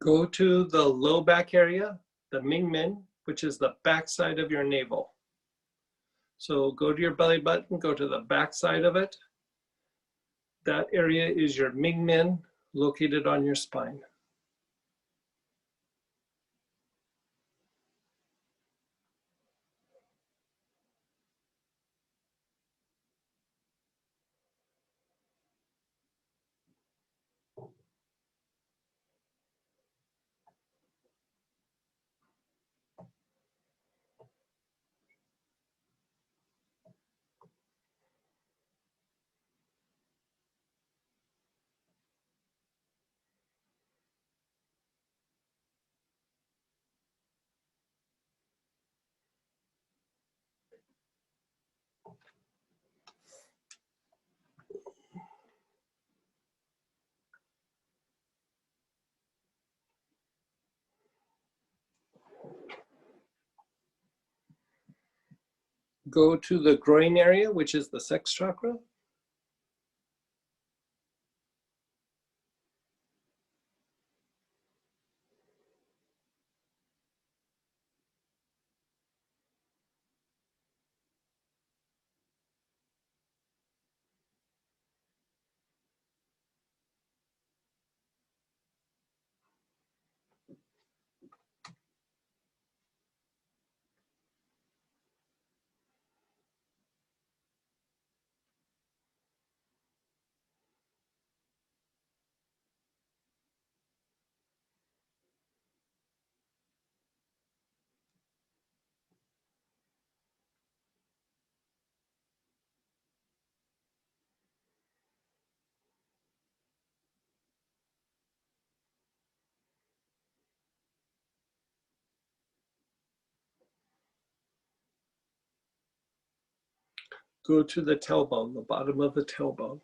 S1: Go to the low back area, the Ming-Men, which is the back side of your navel. So go to your belly button, go to the back side of it. That area is your Ming-Men located on your spine. Go to the groin area, which is the sex chakra. Go to the tailbone, the bottom of the tailbone.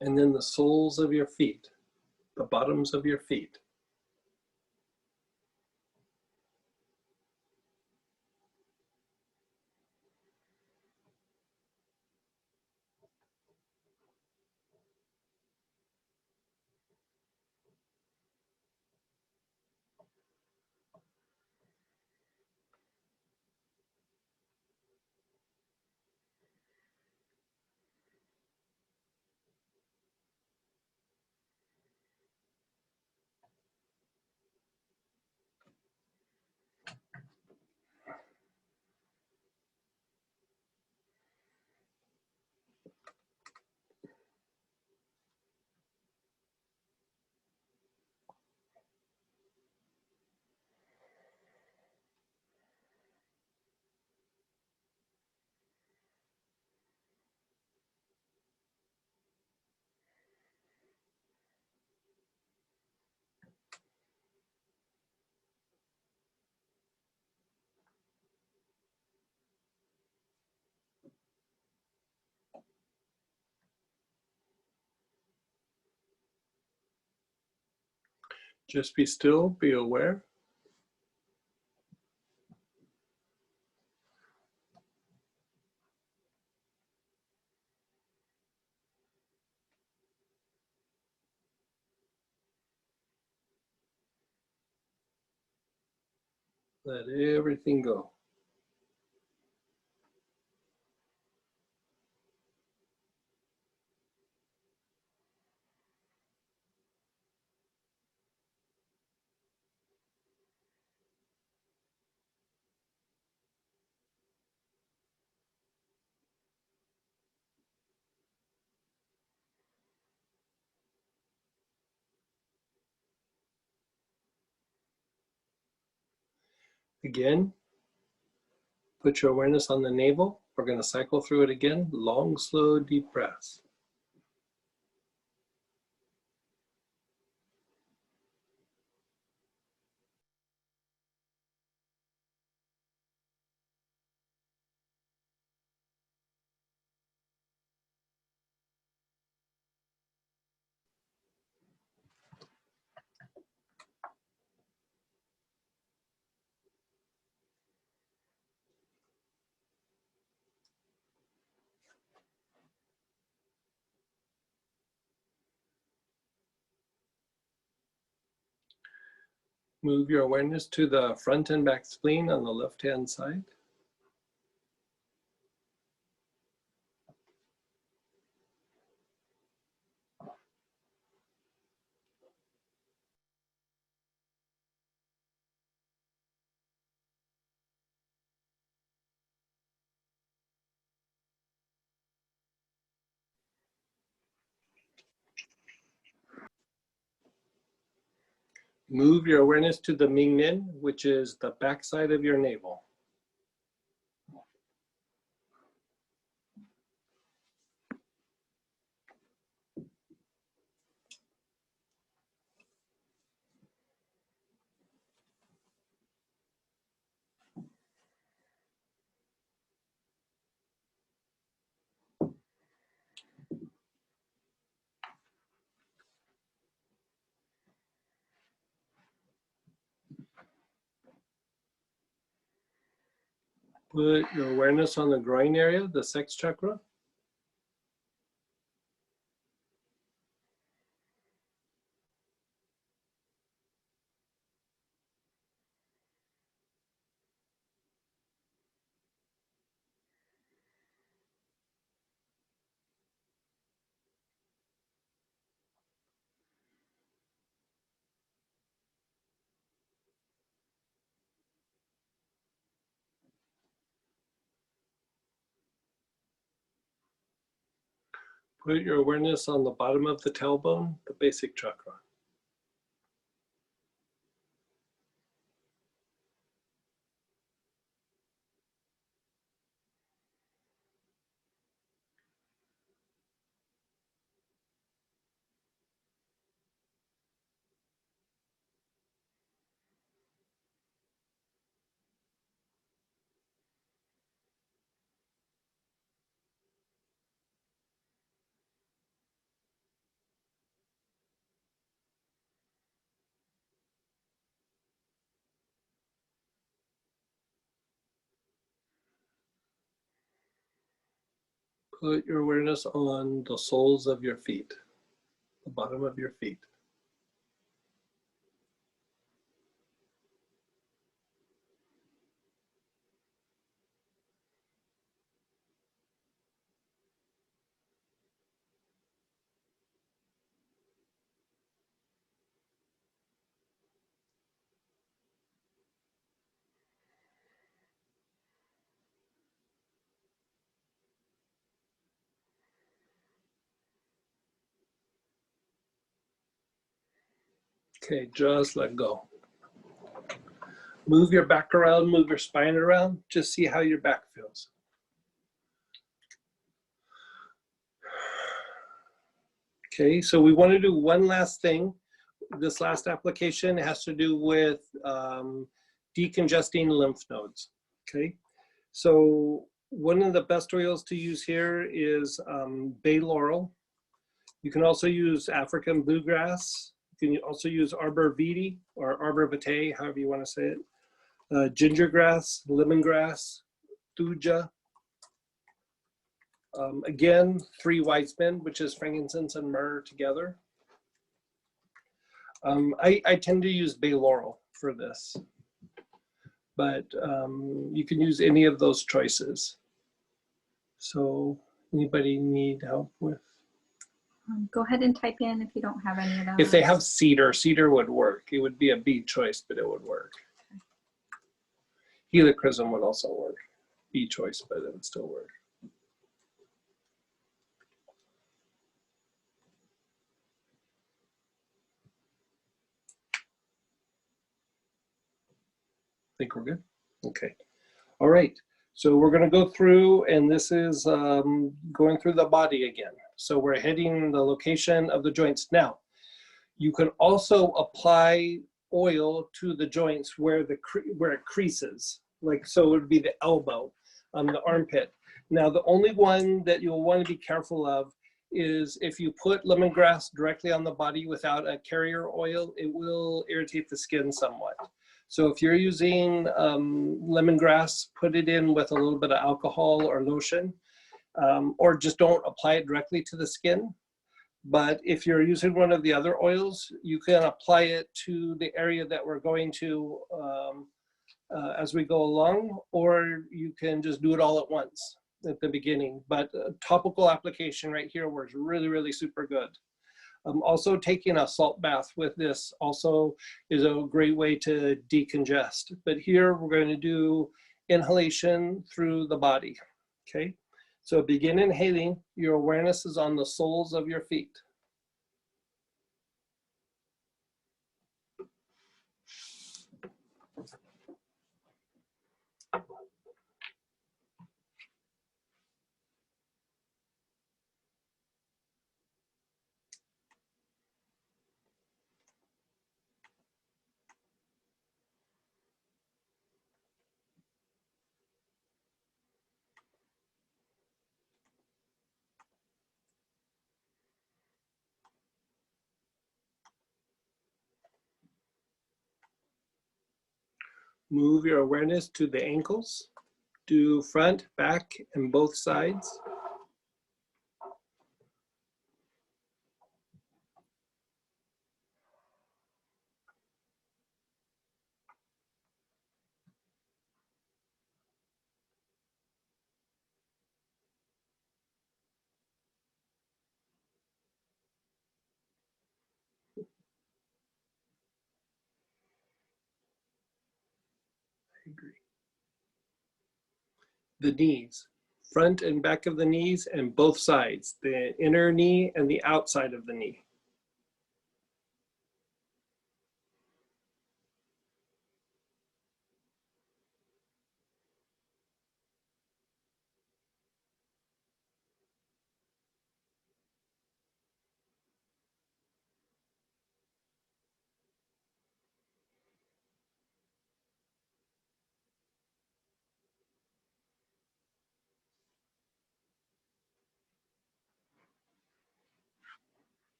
S1: And then the soles of your feet, the bottoms of your feet. Just be still, be aware. Let everything go. Again, put your awareness on the navel. We're going to cycle through it again. Long, slow, deep breaths. Move your awareness to the front and back spleen on the left-hand side. Move your awareness to the Mingmen, which is the backside of your navel. Put your awareness on the groin area, the sex chakra. Put your awareness on the bottom of the tailbone, the basic chakra. Put your awareness on the soles of your feet, the bottom of your feet. Okay, just let go. Move your back around, move your spine around, just see how your back feels. Okay, so we want to do one last thing. This last application has to do with decongesting lymph nodes. Okay, so one of the best oils to use here is bay laurel. You can also use African bluegrass. You can also use arbor vitae or arbor vitae, however you want to say it. Ginger grass, lemongrass, thuja. Again, 3 white men, which is frankincense and myrrh together. I tend to use bay laurel for this, but you can use any of those choices. So anybody need help with?
S2: Go ahead and type in if you don't have any of those.
S1: If they have cedar, cedar would work. It would be a B choice, but it would work. Helichrysum would also work. B choice, but it would still work. Think we're good? Okay. All right. So we're going to go through, and this is going through the body again. So we're hitting the location of the joints. Now, you can also apply oil to the joints where it creases. Like, so it would be the elbow, the armpit. Now, the only one that you'll want to be careful of is if you put lemongrass directly on the body without a carrier oil, it will irritate the skin somewhat. So if you're using lemongrass, put it in with a little bit of alcohol or lotion, or just don't apply it directly to the skin. But if you're using one of the other oils, you can apply it to the area that we're going to as we go along, or you can just do it all at once at the beginning. But topical application right here works really, really super good. Also, taking a salt bath with this also is a great way to decongest. But here we're going to do inhalation through the body, okay? So begin inhaling. Your awareness is on the soles of your feet. Move your awareness to the ankles, Do front, back, and both sides. I agree. The knees, front and back of the knees and both sides, the inner knee and the outside of the knee.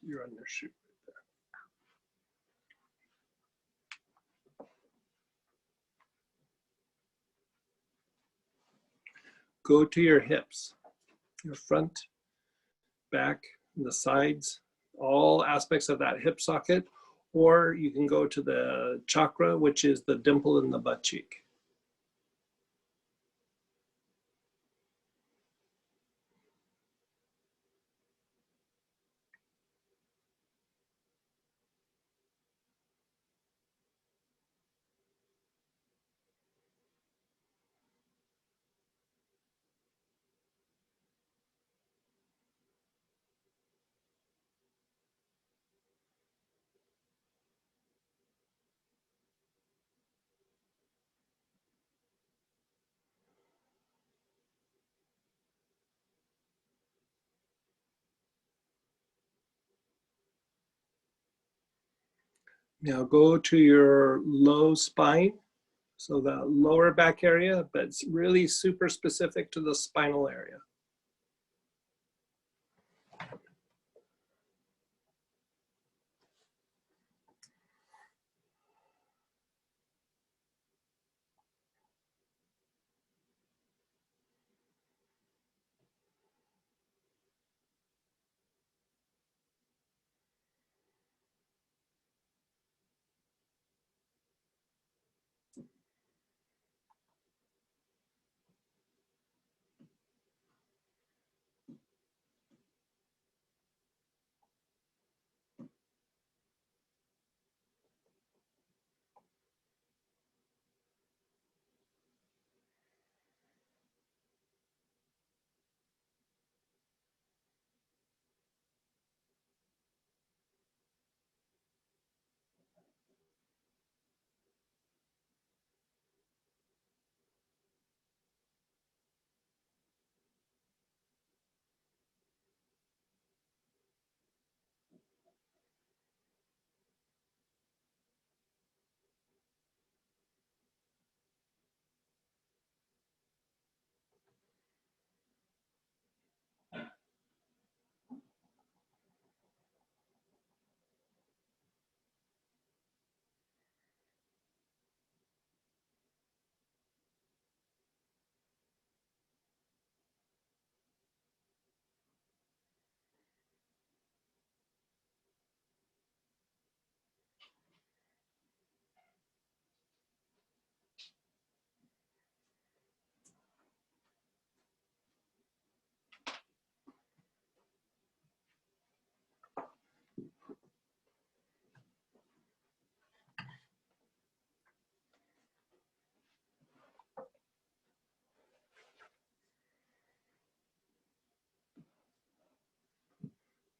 S1: You're undershoot. Go to your hips, your front, back, the sides, all aspects of that hip socket, or you can go to the chakra, which is the dimple in the butt cheek. Now go to your low spine, so the lower back area, but it's really super specific to the spinal area.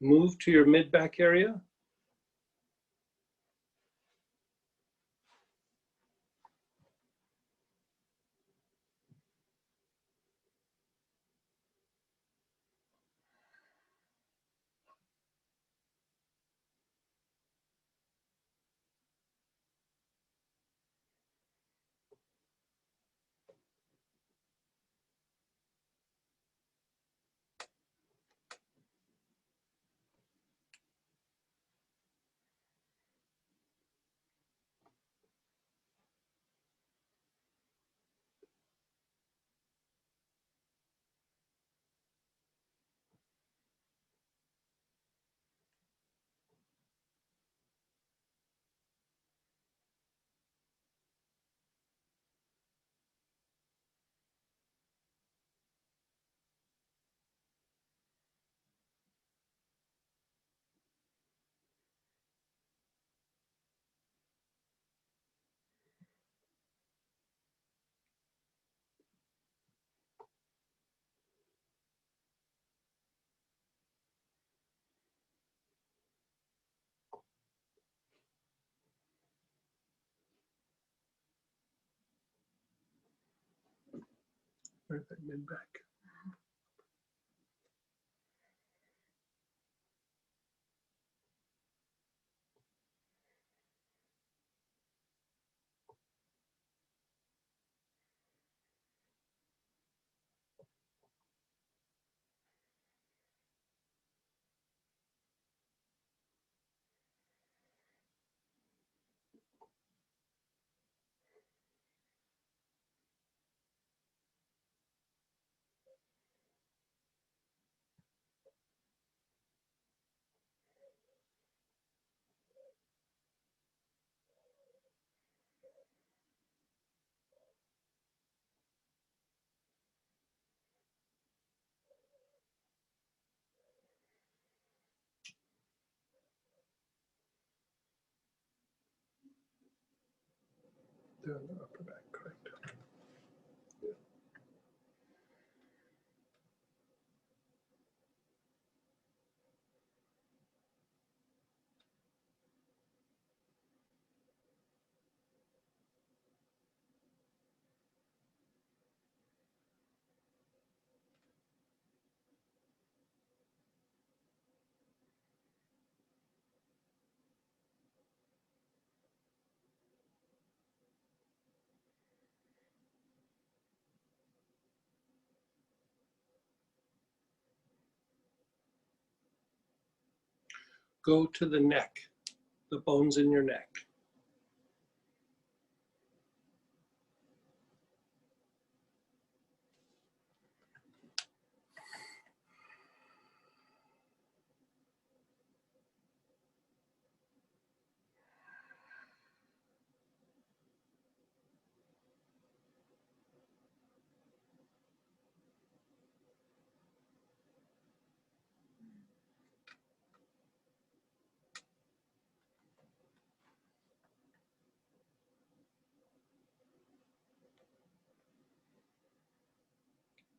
S1: Move to your mid back area. Right that mid back. There on the upper back, correct. Yeah. Go to the neck, the bones in your neck.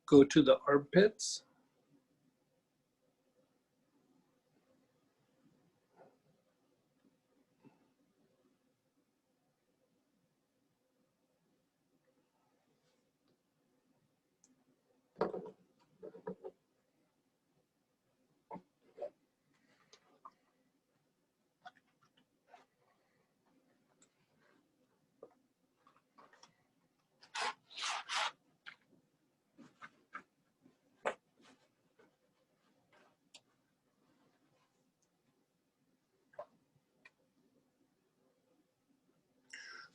S1: Go to the armpits.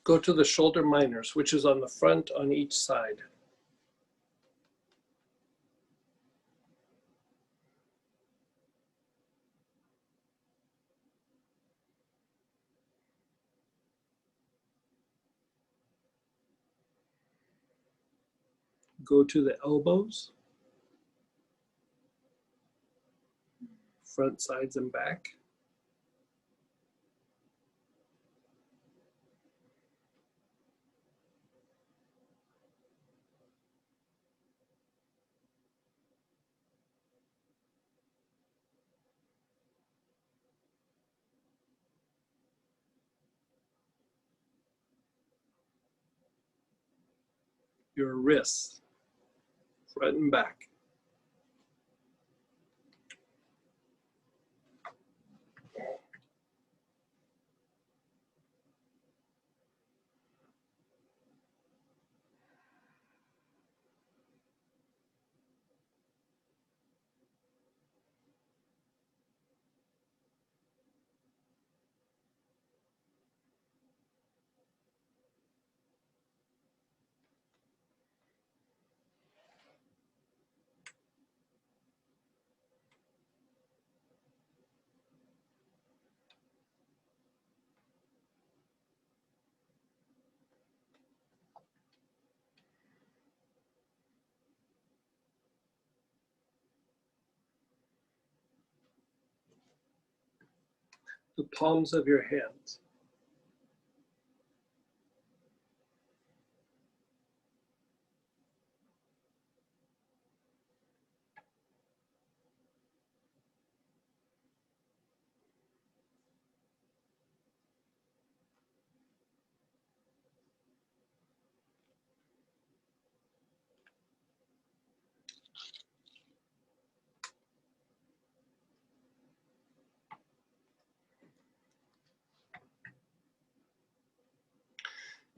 S1: Go to the shoulder minors, which is on the front on each side. Go to the elbows, front, sides, and back. Your wrists, front and back. The palms of your hands.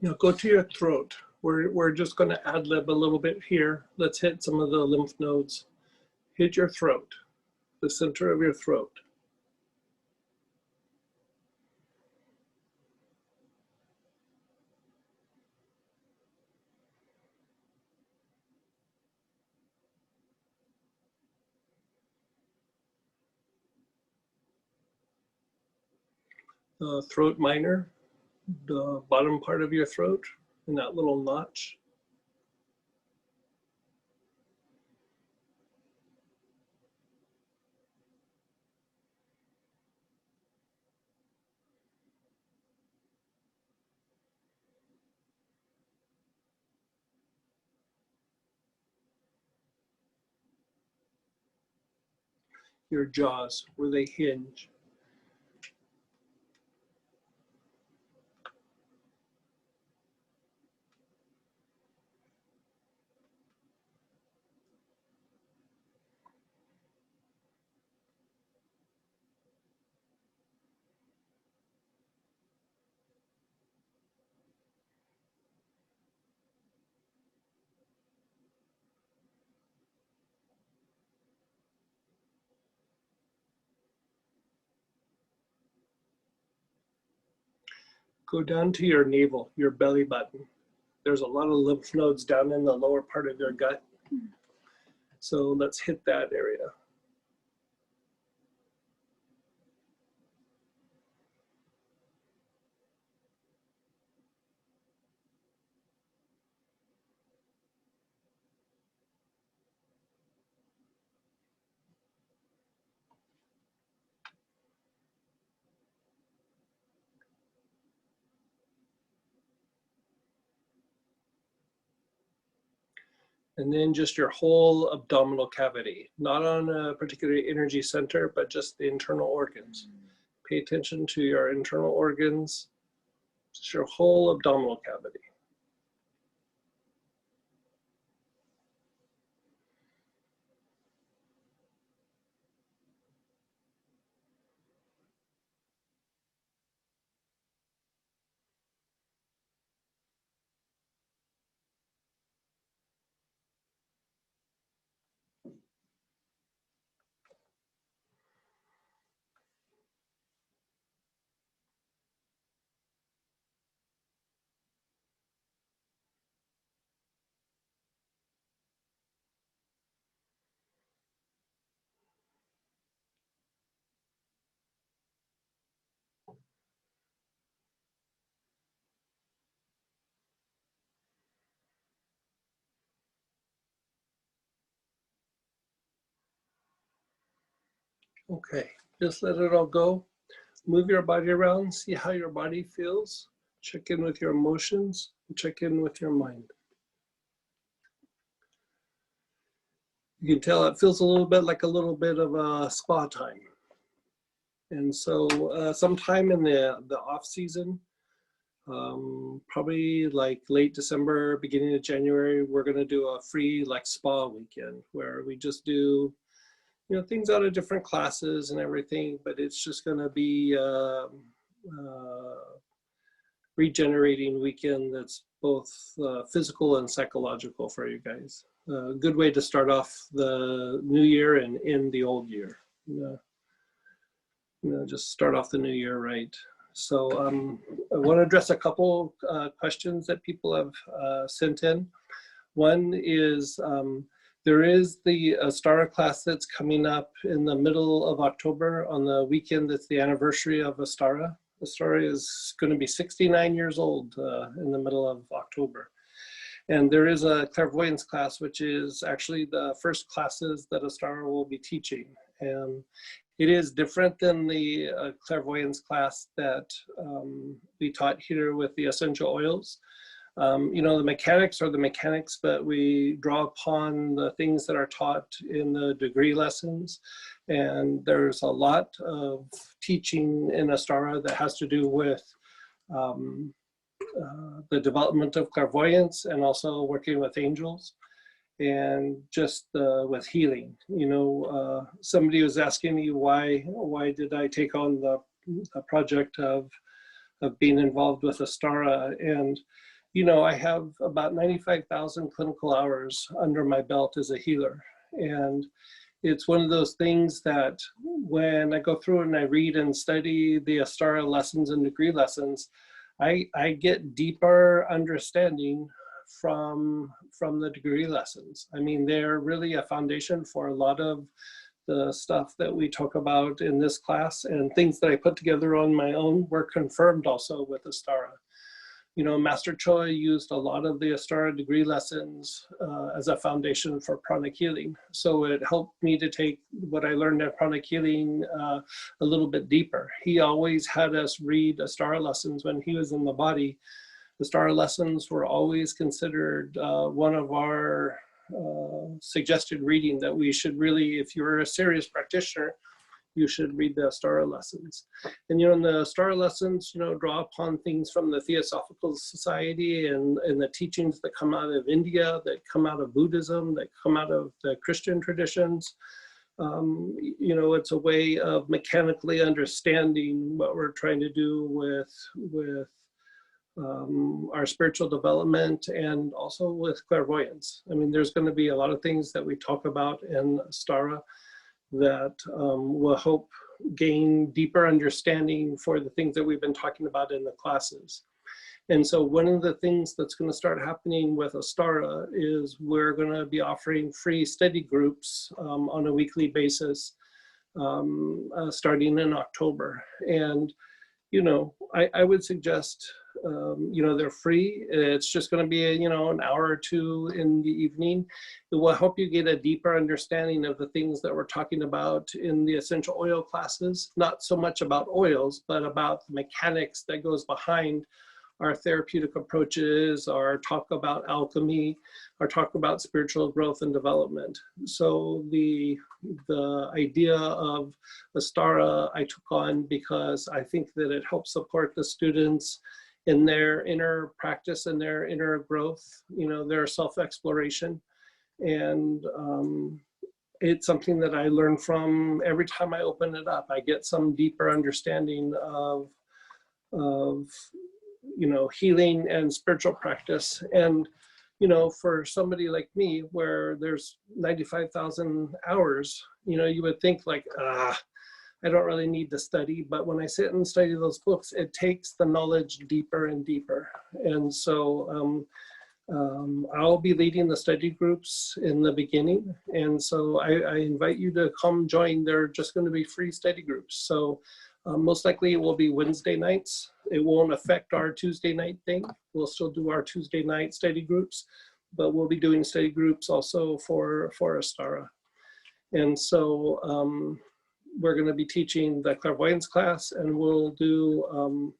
S1: Now go to your throat. We're just going to ad lib a little bit here. Let's hit some of the lymph nodes. Hit your throat, the center of your throat. The throat minor, the bottom part of your throat, and that little notch. Your jaws, where they hinge. Go down to your navel, your belly button. There's a lot of lymph nodes down in the lower part of your gut. So let's hit that area. And then just your whole abdominal cavity, not on a particular energy center, but just the internal organs. Pay attention to your internal organs, just your whole abdominal cavity. Okay, just let it all go. Move your body around, see how your body feels. Check in with your emotions, check in with your mind. You can tell it feels a little bit like a little bit of a spa time. And so sometime in the off season, probably like late December, beginning of January, we're gonna do a free like spa weekend where we just do, you know, things out of different classes and everything, but it's just gonna be regenerating weekend that's both physical and psychological for you guys. A good way to start off the new year and end the old year. Just start off the new year right. So I want to address a couple questions that people have sent in. One is there is the Astara class that's coming up in the middle of October on the weekend that's the anniversary of Astara. Astara is going to be 69 years old in the middle of October. And there is a clairvoyance class, which is actually the first classes that Astara will be teaching. And it is different than the clairvoyance class that we taught here with the essential oils. You know, the mechanics are the mechanics, but we draw upon the things that are taught in the degree lessons. And there's a lot of teaching in Astara that has to do with the development of clairvoyance and also working with angels and just with healing. You know, somebody was asking me why did I take on the project of being involved with Astara, and you know, I have about 95,000 clinical hours under my belt as a healer. And it's one of those things that when I go through and I read and study the Astara lessons and degree lessons, I get deeper understanding from the degree lessons. I mean, they're really a foundation for a lot of the stuff that we talk about in this class, and things that I put together on my own were confirmed also with Astara. You know, Master Choi used a lot of the Astara degree lessons as a foundation for pranic healing. So it helped me to take what I learned at pranic healing a little bit deeper. He always had us read Astara lessons when he was in the body. The Astara lessons were always considered one of our suggested reading that we should really, if you're a serious practitioner, you should read the Astara lessons. And, you know, in the Astara lessons, you know, draw upon things from the Theosophical Society and the teachings that come out of India, that come out of Buddhism, that come out of the Christian traditions. You know, it's a way of mechanically understanding what we're trying to do with our spiritual development, and also with clairvoyance. I mean, there's going to be a lot of things that we talk about in Astara that will help gain deeper understanding for the things that we've been talking about in the classes. And so one of the things that's going to start happening with Astara is we're going to be offering free study groups on a weekly basis starting in October. And, you know, I would suggest, you know, they're free. It's just going to be, you know, an hour or two in the evening. It will help you get a deeper understanding of the things that we're talking about in the essential oil classes, not so much about oils, but about the mechanics that goes behind our therapeutic approaches, our talk about alchemy, our talk about spiritual growth and development. So the idea of Astara I took on because I think that it helps support the students in their inner practice and their inner growth, you know, their self-exploration. And it's something that I learn from every time I open it up. I get some deeper understanding of you know, healing and spiritual practice. And, you know, for somebody like me, where there's 95,000 hours, you know, you would think like, I don't really need to study. But when I sit and study those books, it takes the knowledge deeper and deeper. And so I'll be leading the study groups in the beginning. And so I invite you to come join. They're just going to be free study groups. So most likely it will be Wednesday nights. It won't affect our Tuesday night thing. We'll still do our Tuesday night study groups, but we'll be doing study groups also for Astara. And so we're going to be teaching the clairvoyance class, and we'll do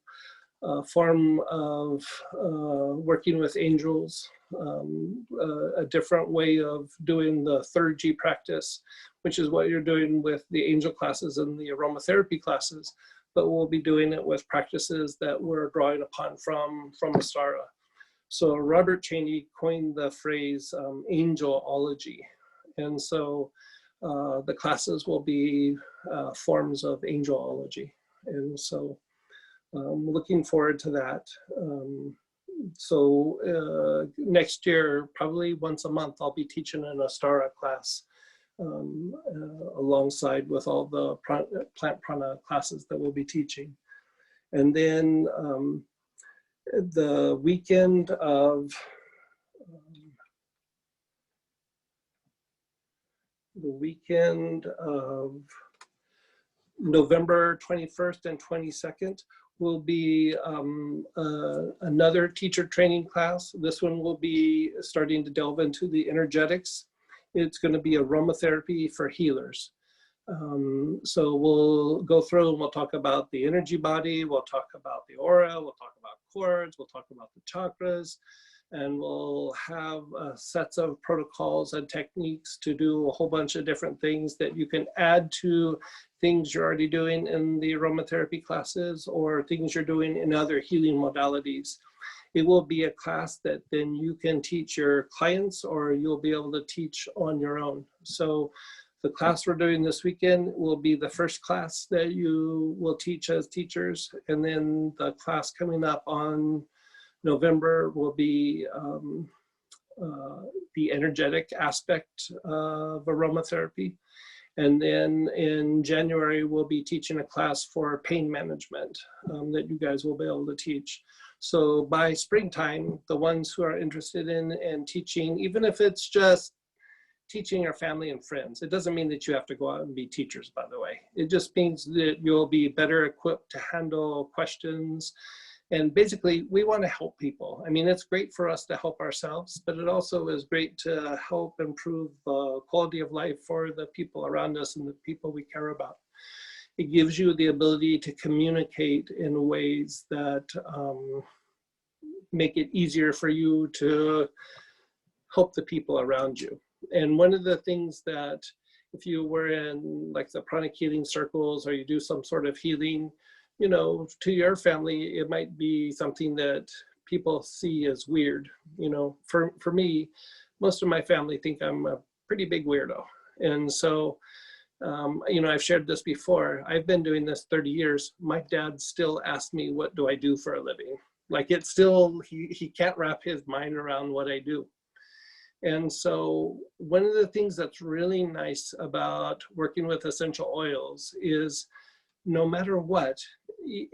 S1: a form of working with angels, a different way of doing the third G practice, which is what you're doing with the angel classes and the aromatherapy classes, but we'll be doing it with practices that we're drawing upon from Astara. So Robert Cheney coined the phrase angelology. And so the classes will be forms of angelology. And so looking forward to that. So next year, probably once a month, I'll be teaching an Astara class alongside with all the plant prana classes that we'll be teaching. And then the weekend of November 21st and 22nd will be another teacher training class. This one will be starting to delve into the energetics. It's going to be aromatherapy for healers. So we'll go through and we'll talk about the energy body, we'll talk about the aura, we'll talk about cords, we'll talk about the chakras, and we'll have sets of protocols and techniques to do a whole bunch of different things that you can add to things you're already doing in the aromatherapy classes or things you're doing in other healing modalities. It will be a class that then you can teach your clients, or you'll be able to teach on your own. So the class we're doing this weekend will be the first class that you will teach as teachers. And then the class coming up on November will be the energetic aspect of aromatherapy. And then in January, we'll be teaching a class for pain management that you guys will be able to teach. So by springtime, the ones who are interested in teaching, even if it's just teaching your family and friends, it doesn't mean that you have to go out and be teachers, by the way. It just means that you'll be better equipped to handle questions. And basically, we want to help people. I mean, it's great for us to help ourselves, but it also is great to help improve the quality of life for the people around us and the people we care about. It gives you the ability to communicate in ways that make it easier for you to help the people around you. And one of the things that, if you were in like the pranic healing circles or you do some sort of healing, you know, to your family, it might be something that people see as weird. You know, for me, most of my family think I'm a pretty big weirdo. And so, you know, I've shared this before. I've been doing this 30 years. My dad still asks me, what do I do for a living? Like it's still, he can't wrap his mind around what I do. And so one of the things that's really nice about working with essential oils is no matter what,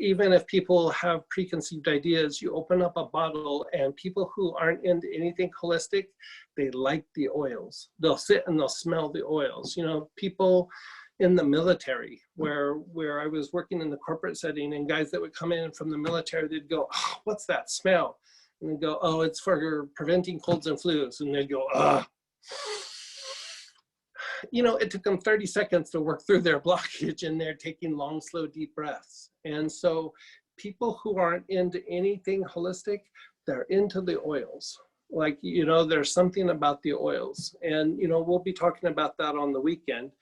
S1: even if people have preconceived ideas, you open up a bottle and people who aren't into anything holistic, they like the oils. They'll sit and they'll smell the oils. You know, people in the military where I was working in the corporate setting, and guys that would come in from the military, they'd go, oh, what's that smell? And they'd go, oh, it's for preventing colds and flus. And they'd go, ah. You know, it took them 30 seconds to work through their blockage, and they're taking long, slow, deep breaths. And so people who aren't into anything holistic, they're into the oils. Like, you know, there's something about the oils. And, you know, we'll be talking about that on the weekend.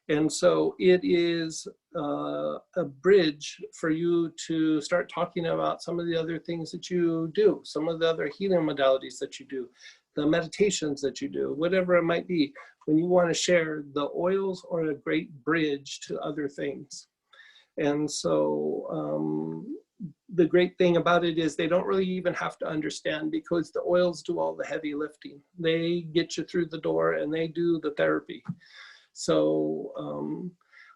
S1: And so it is a bridge for you to start talking about some of the other things that you do, some of the other healing modalities that you do, the meditations that you do, whatever it might be. When you want to share, the oils are a great bridge to other things. And so the great thing about it is they don't really even have to understand, because the oils do all the heavy lifting. They get you through the door and they do the therapy. So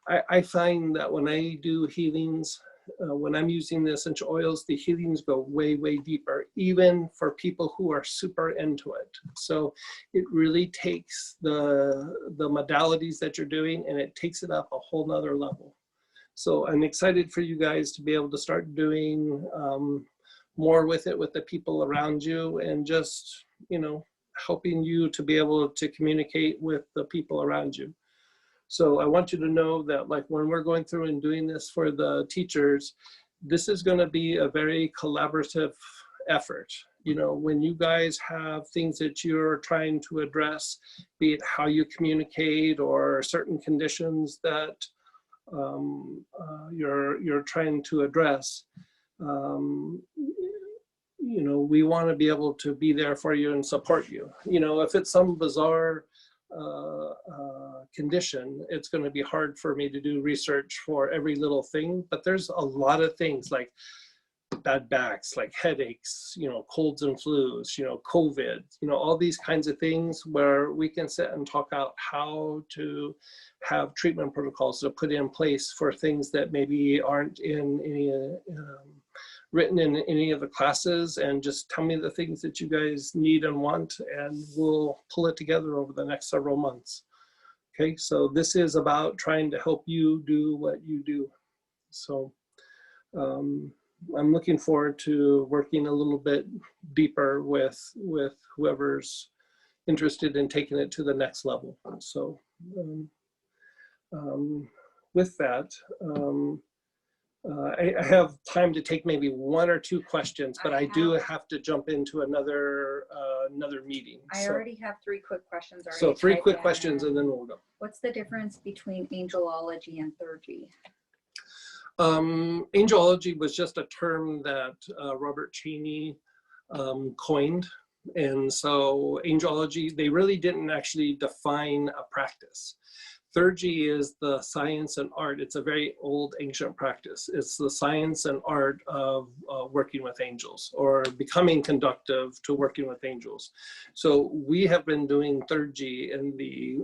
S1: I find that when I do healings, when I'm using the essential oils, the healings go way, way deeper, even for people who are super into it. So it really takes the modalities that you're doing and it takes it up a whole nother level. So I'm excited for you guys to be able to start doing more with it with the people around you, and just, you know, helping you to be able to communicate with the people around you. So I want you to know that, like, when we're going through and doing this for the teachers, this is going to be a very collaborative effort. You know, when you guys have things that you're trying to address, be it how you communicate or certain conditions that you're trying to address, you know, we want to be able to be there for you and support you. You know, if it's some bizarre condition, it's going to be hard for me to do research for every little thing, but there's a lot of things like bad backs, like headaches, you know, colds and flus, you know, COVID, you know, all these kinds of things where we can sit and talk out how to have treatment protocols to put in place for things that maybe aren't in any written in any of the classes, and just tell me the things that you guys need and want, and we'll pull it together over the next several months. Okay, so this is about trying to help you do what you do. So I'm looking forward to working a little bit deeper with whoever's interested in taking it to the next level. So with that, I have time to take maybe one or two questions, but I do have to jump into another meeting.
S2: I already have 3 quick questions already.
S1: So 3 quick questions and then we'll go.
S2: What's the difference between angelology and theurgy?
S1: Angelology was just a term that Robert Cheney coined. And so angelology, they really didn't actually define a practice. Theurgy is the science and art. It's a very old ancient practice. It's the science and art of working with angels, or becoming conductive to working with angels. So we have been doing Theurgy in the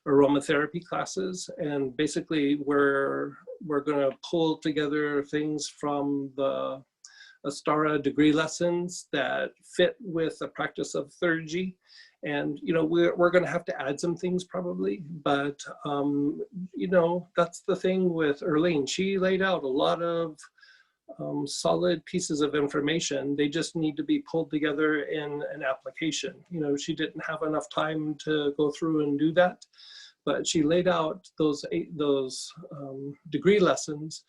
S1: aromatherapy classes, and basically we're going to pull together things from the Astara degree lessons that fit with the practice of Theurgy. And, you know, we're going to have to add some things probably, but, you know, that's the thing with Erlene. She laid out a lot of solid pieces of information. They just need to be pulled together in an application. You know, she didn't have enough time to go through and do that, but she laid out those degree lessons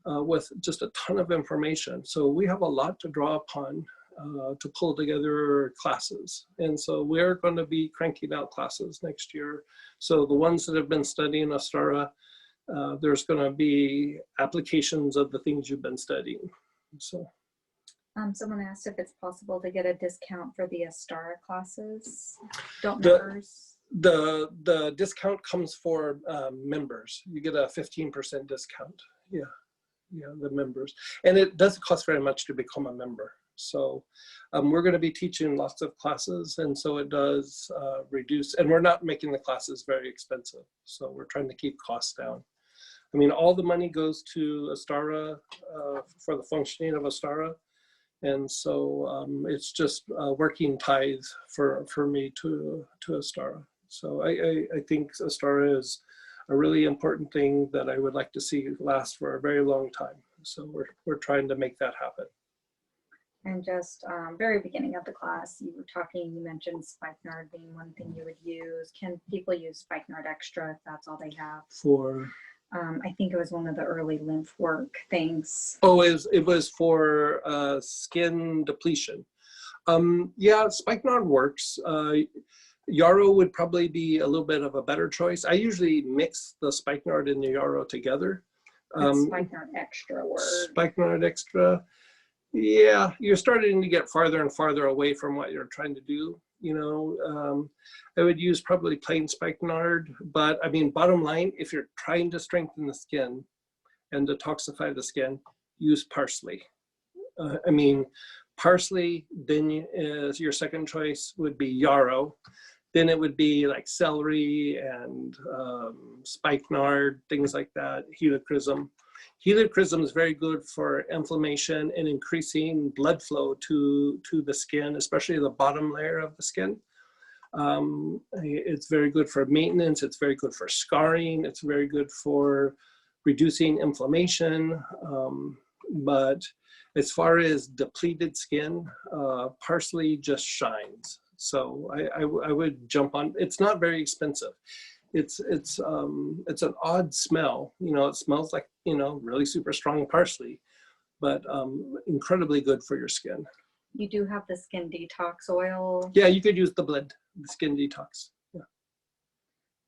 S1: with just a ton of information. So we have a lot to draw upon to pull together classes. And so we're going to be cranking out classes next year. So the ones that have been studying Astara, there's going to be applications of the things you've been studying. So
S2: someone asked if it's possible to get a discount for the Astara classes. Don't members?
S1: The discount comes for members. You get a 15% discount. Yeah, the members. And it doesn't cost very much to become a member. So we're going to be teaching lots of classes, and so it does reduce, and we're not making the classes very expensive. So we're trying to keep costs down. I mean, all the money goes to Astara for the functioning of Astara. And so it's just working tithes for me to Astara. So I think Astara is a really important thing that I would like to see last for a very long time. So we're trying to make that happen.
S2: And just very beginning of the class, you mentioned spikenard being one thing you would use. Can people use spikenard extra if that's all they have?
S1: For?
S2: I think it was one of the early lymph work things.
S1: Oh, it was for skin depletion. Yeah, spikenard works. Yarrow would probably be a little bit of a better choice. I usually mix the spikenard and the yarrow together.
S2: Spikenard extra word.
S1: Spikenard extra. Yeah, you're starting to get farther and farther away from what you're trying to do. You know, I would use probably plain spikenard, but I mean, bottom line, if you're trying to strengthen the skin and detoxify the skin, use parsley. I mean, parsley, then your second choice would be yarrow. Then it would be like celery and spikenard, things like that, helichrysum. Helichrysum is very good for inflammation and increasing blood flow to the skin, especially the bottom layer of the skin. It's very good for maintenance. It's very good for scarring. It's very good for reducing inflammation. But as far as depleted skin, parsley just shines. So I would jump on. It's not very expensive. It's an odd smell. You know, it smells like, you know, really super strong parsley, but incredibly good for your skin.
S2: You do have the skin detox oil.
S1: Yeah, you could use the blend, the skin detox. Yeah.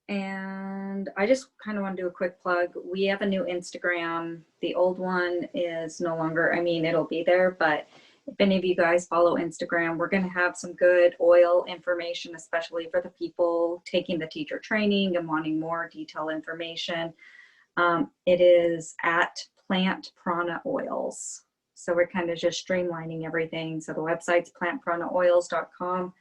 S2: And I just kind of want to do a quick plug. We have a new Instagram. The old one is no longer, I mean, it'll be there, but if any of you guys follow Instagram, we're going to have some good oil information, especially for the people taking the teacher training and wanting more detailed information. It is at Plant Prana Oils. So we're kind of just streamlining everything. So the website's plantpranaoils.com.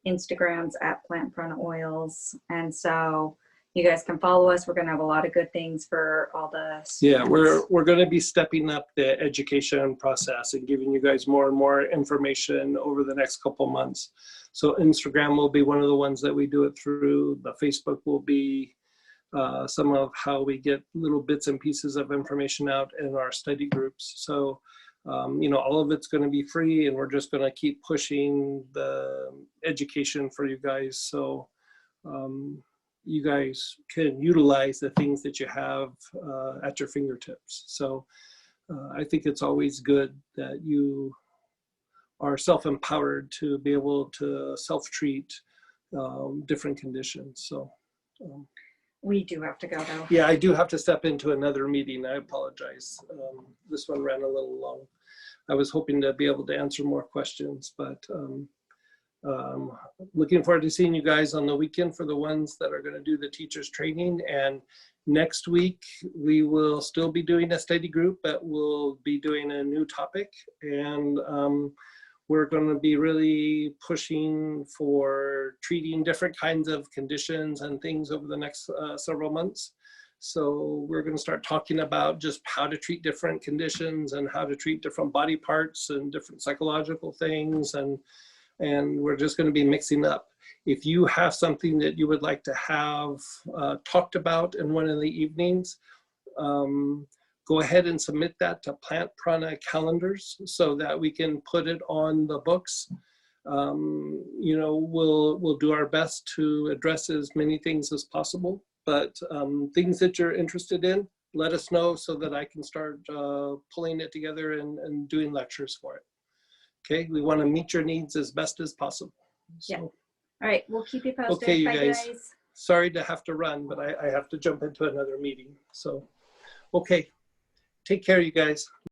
S2: Instagram's at Plant Prana Oils. And so you guys can follow us. We're going to have a lot of good things for all the students.
S1: Yeah, we're going to be stepping up the education process and giving you guys more and more information over the next couple months. So Instagram will be one of the ones that we do it through. The Facebook will be some of how we get little bits and pieces of information out in our study groups. So, you know, all of it's going to be free, and we're just going to keep pushing the education for you guys. So, you guys can utilize the things that you have at your fingertips. So I think it's always good that you are self-empowered to be able to self-treat different conditions. So
S2: we do have to go though.
S1: Yeah, I do have to step into another meeting. I apologize. This one ran a little long. I was hoping to be able to answer more questions, but Looking forward to seeing you guys on the weekend for the ones that are going to do the teachers training. And next week, we will still be doing a study group, but we'll be doing a new topic. And we're going to be really pushing for treating different kinds of conditions and things over the next several months. So we're going to start talking about just how to treat different conditions and how to treat different body parts and different psychological things. And we're just going to be mixing up. If you have something that you would like to have talked about in one of the evenings, go ahead and submit that to Plant Prana calendars so that we can put it on the books. You know, we'll do our best to address as many things as possible, but things that you're interested in, let us know so that I can start pulling it together and doing lectures for it. Okay, we want to meet your needs as best as possible. So,
S2: yeah. All right, we'll keep you posted.
S1: okay, you
S2: Bye,
S1: guys. Sorry to have to run, but I have to jump into another meeting. So, okay, take care, you guys.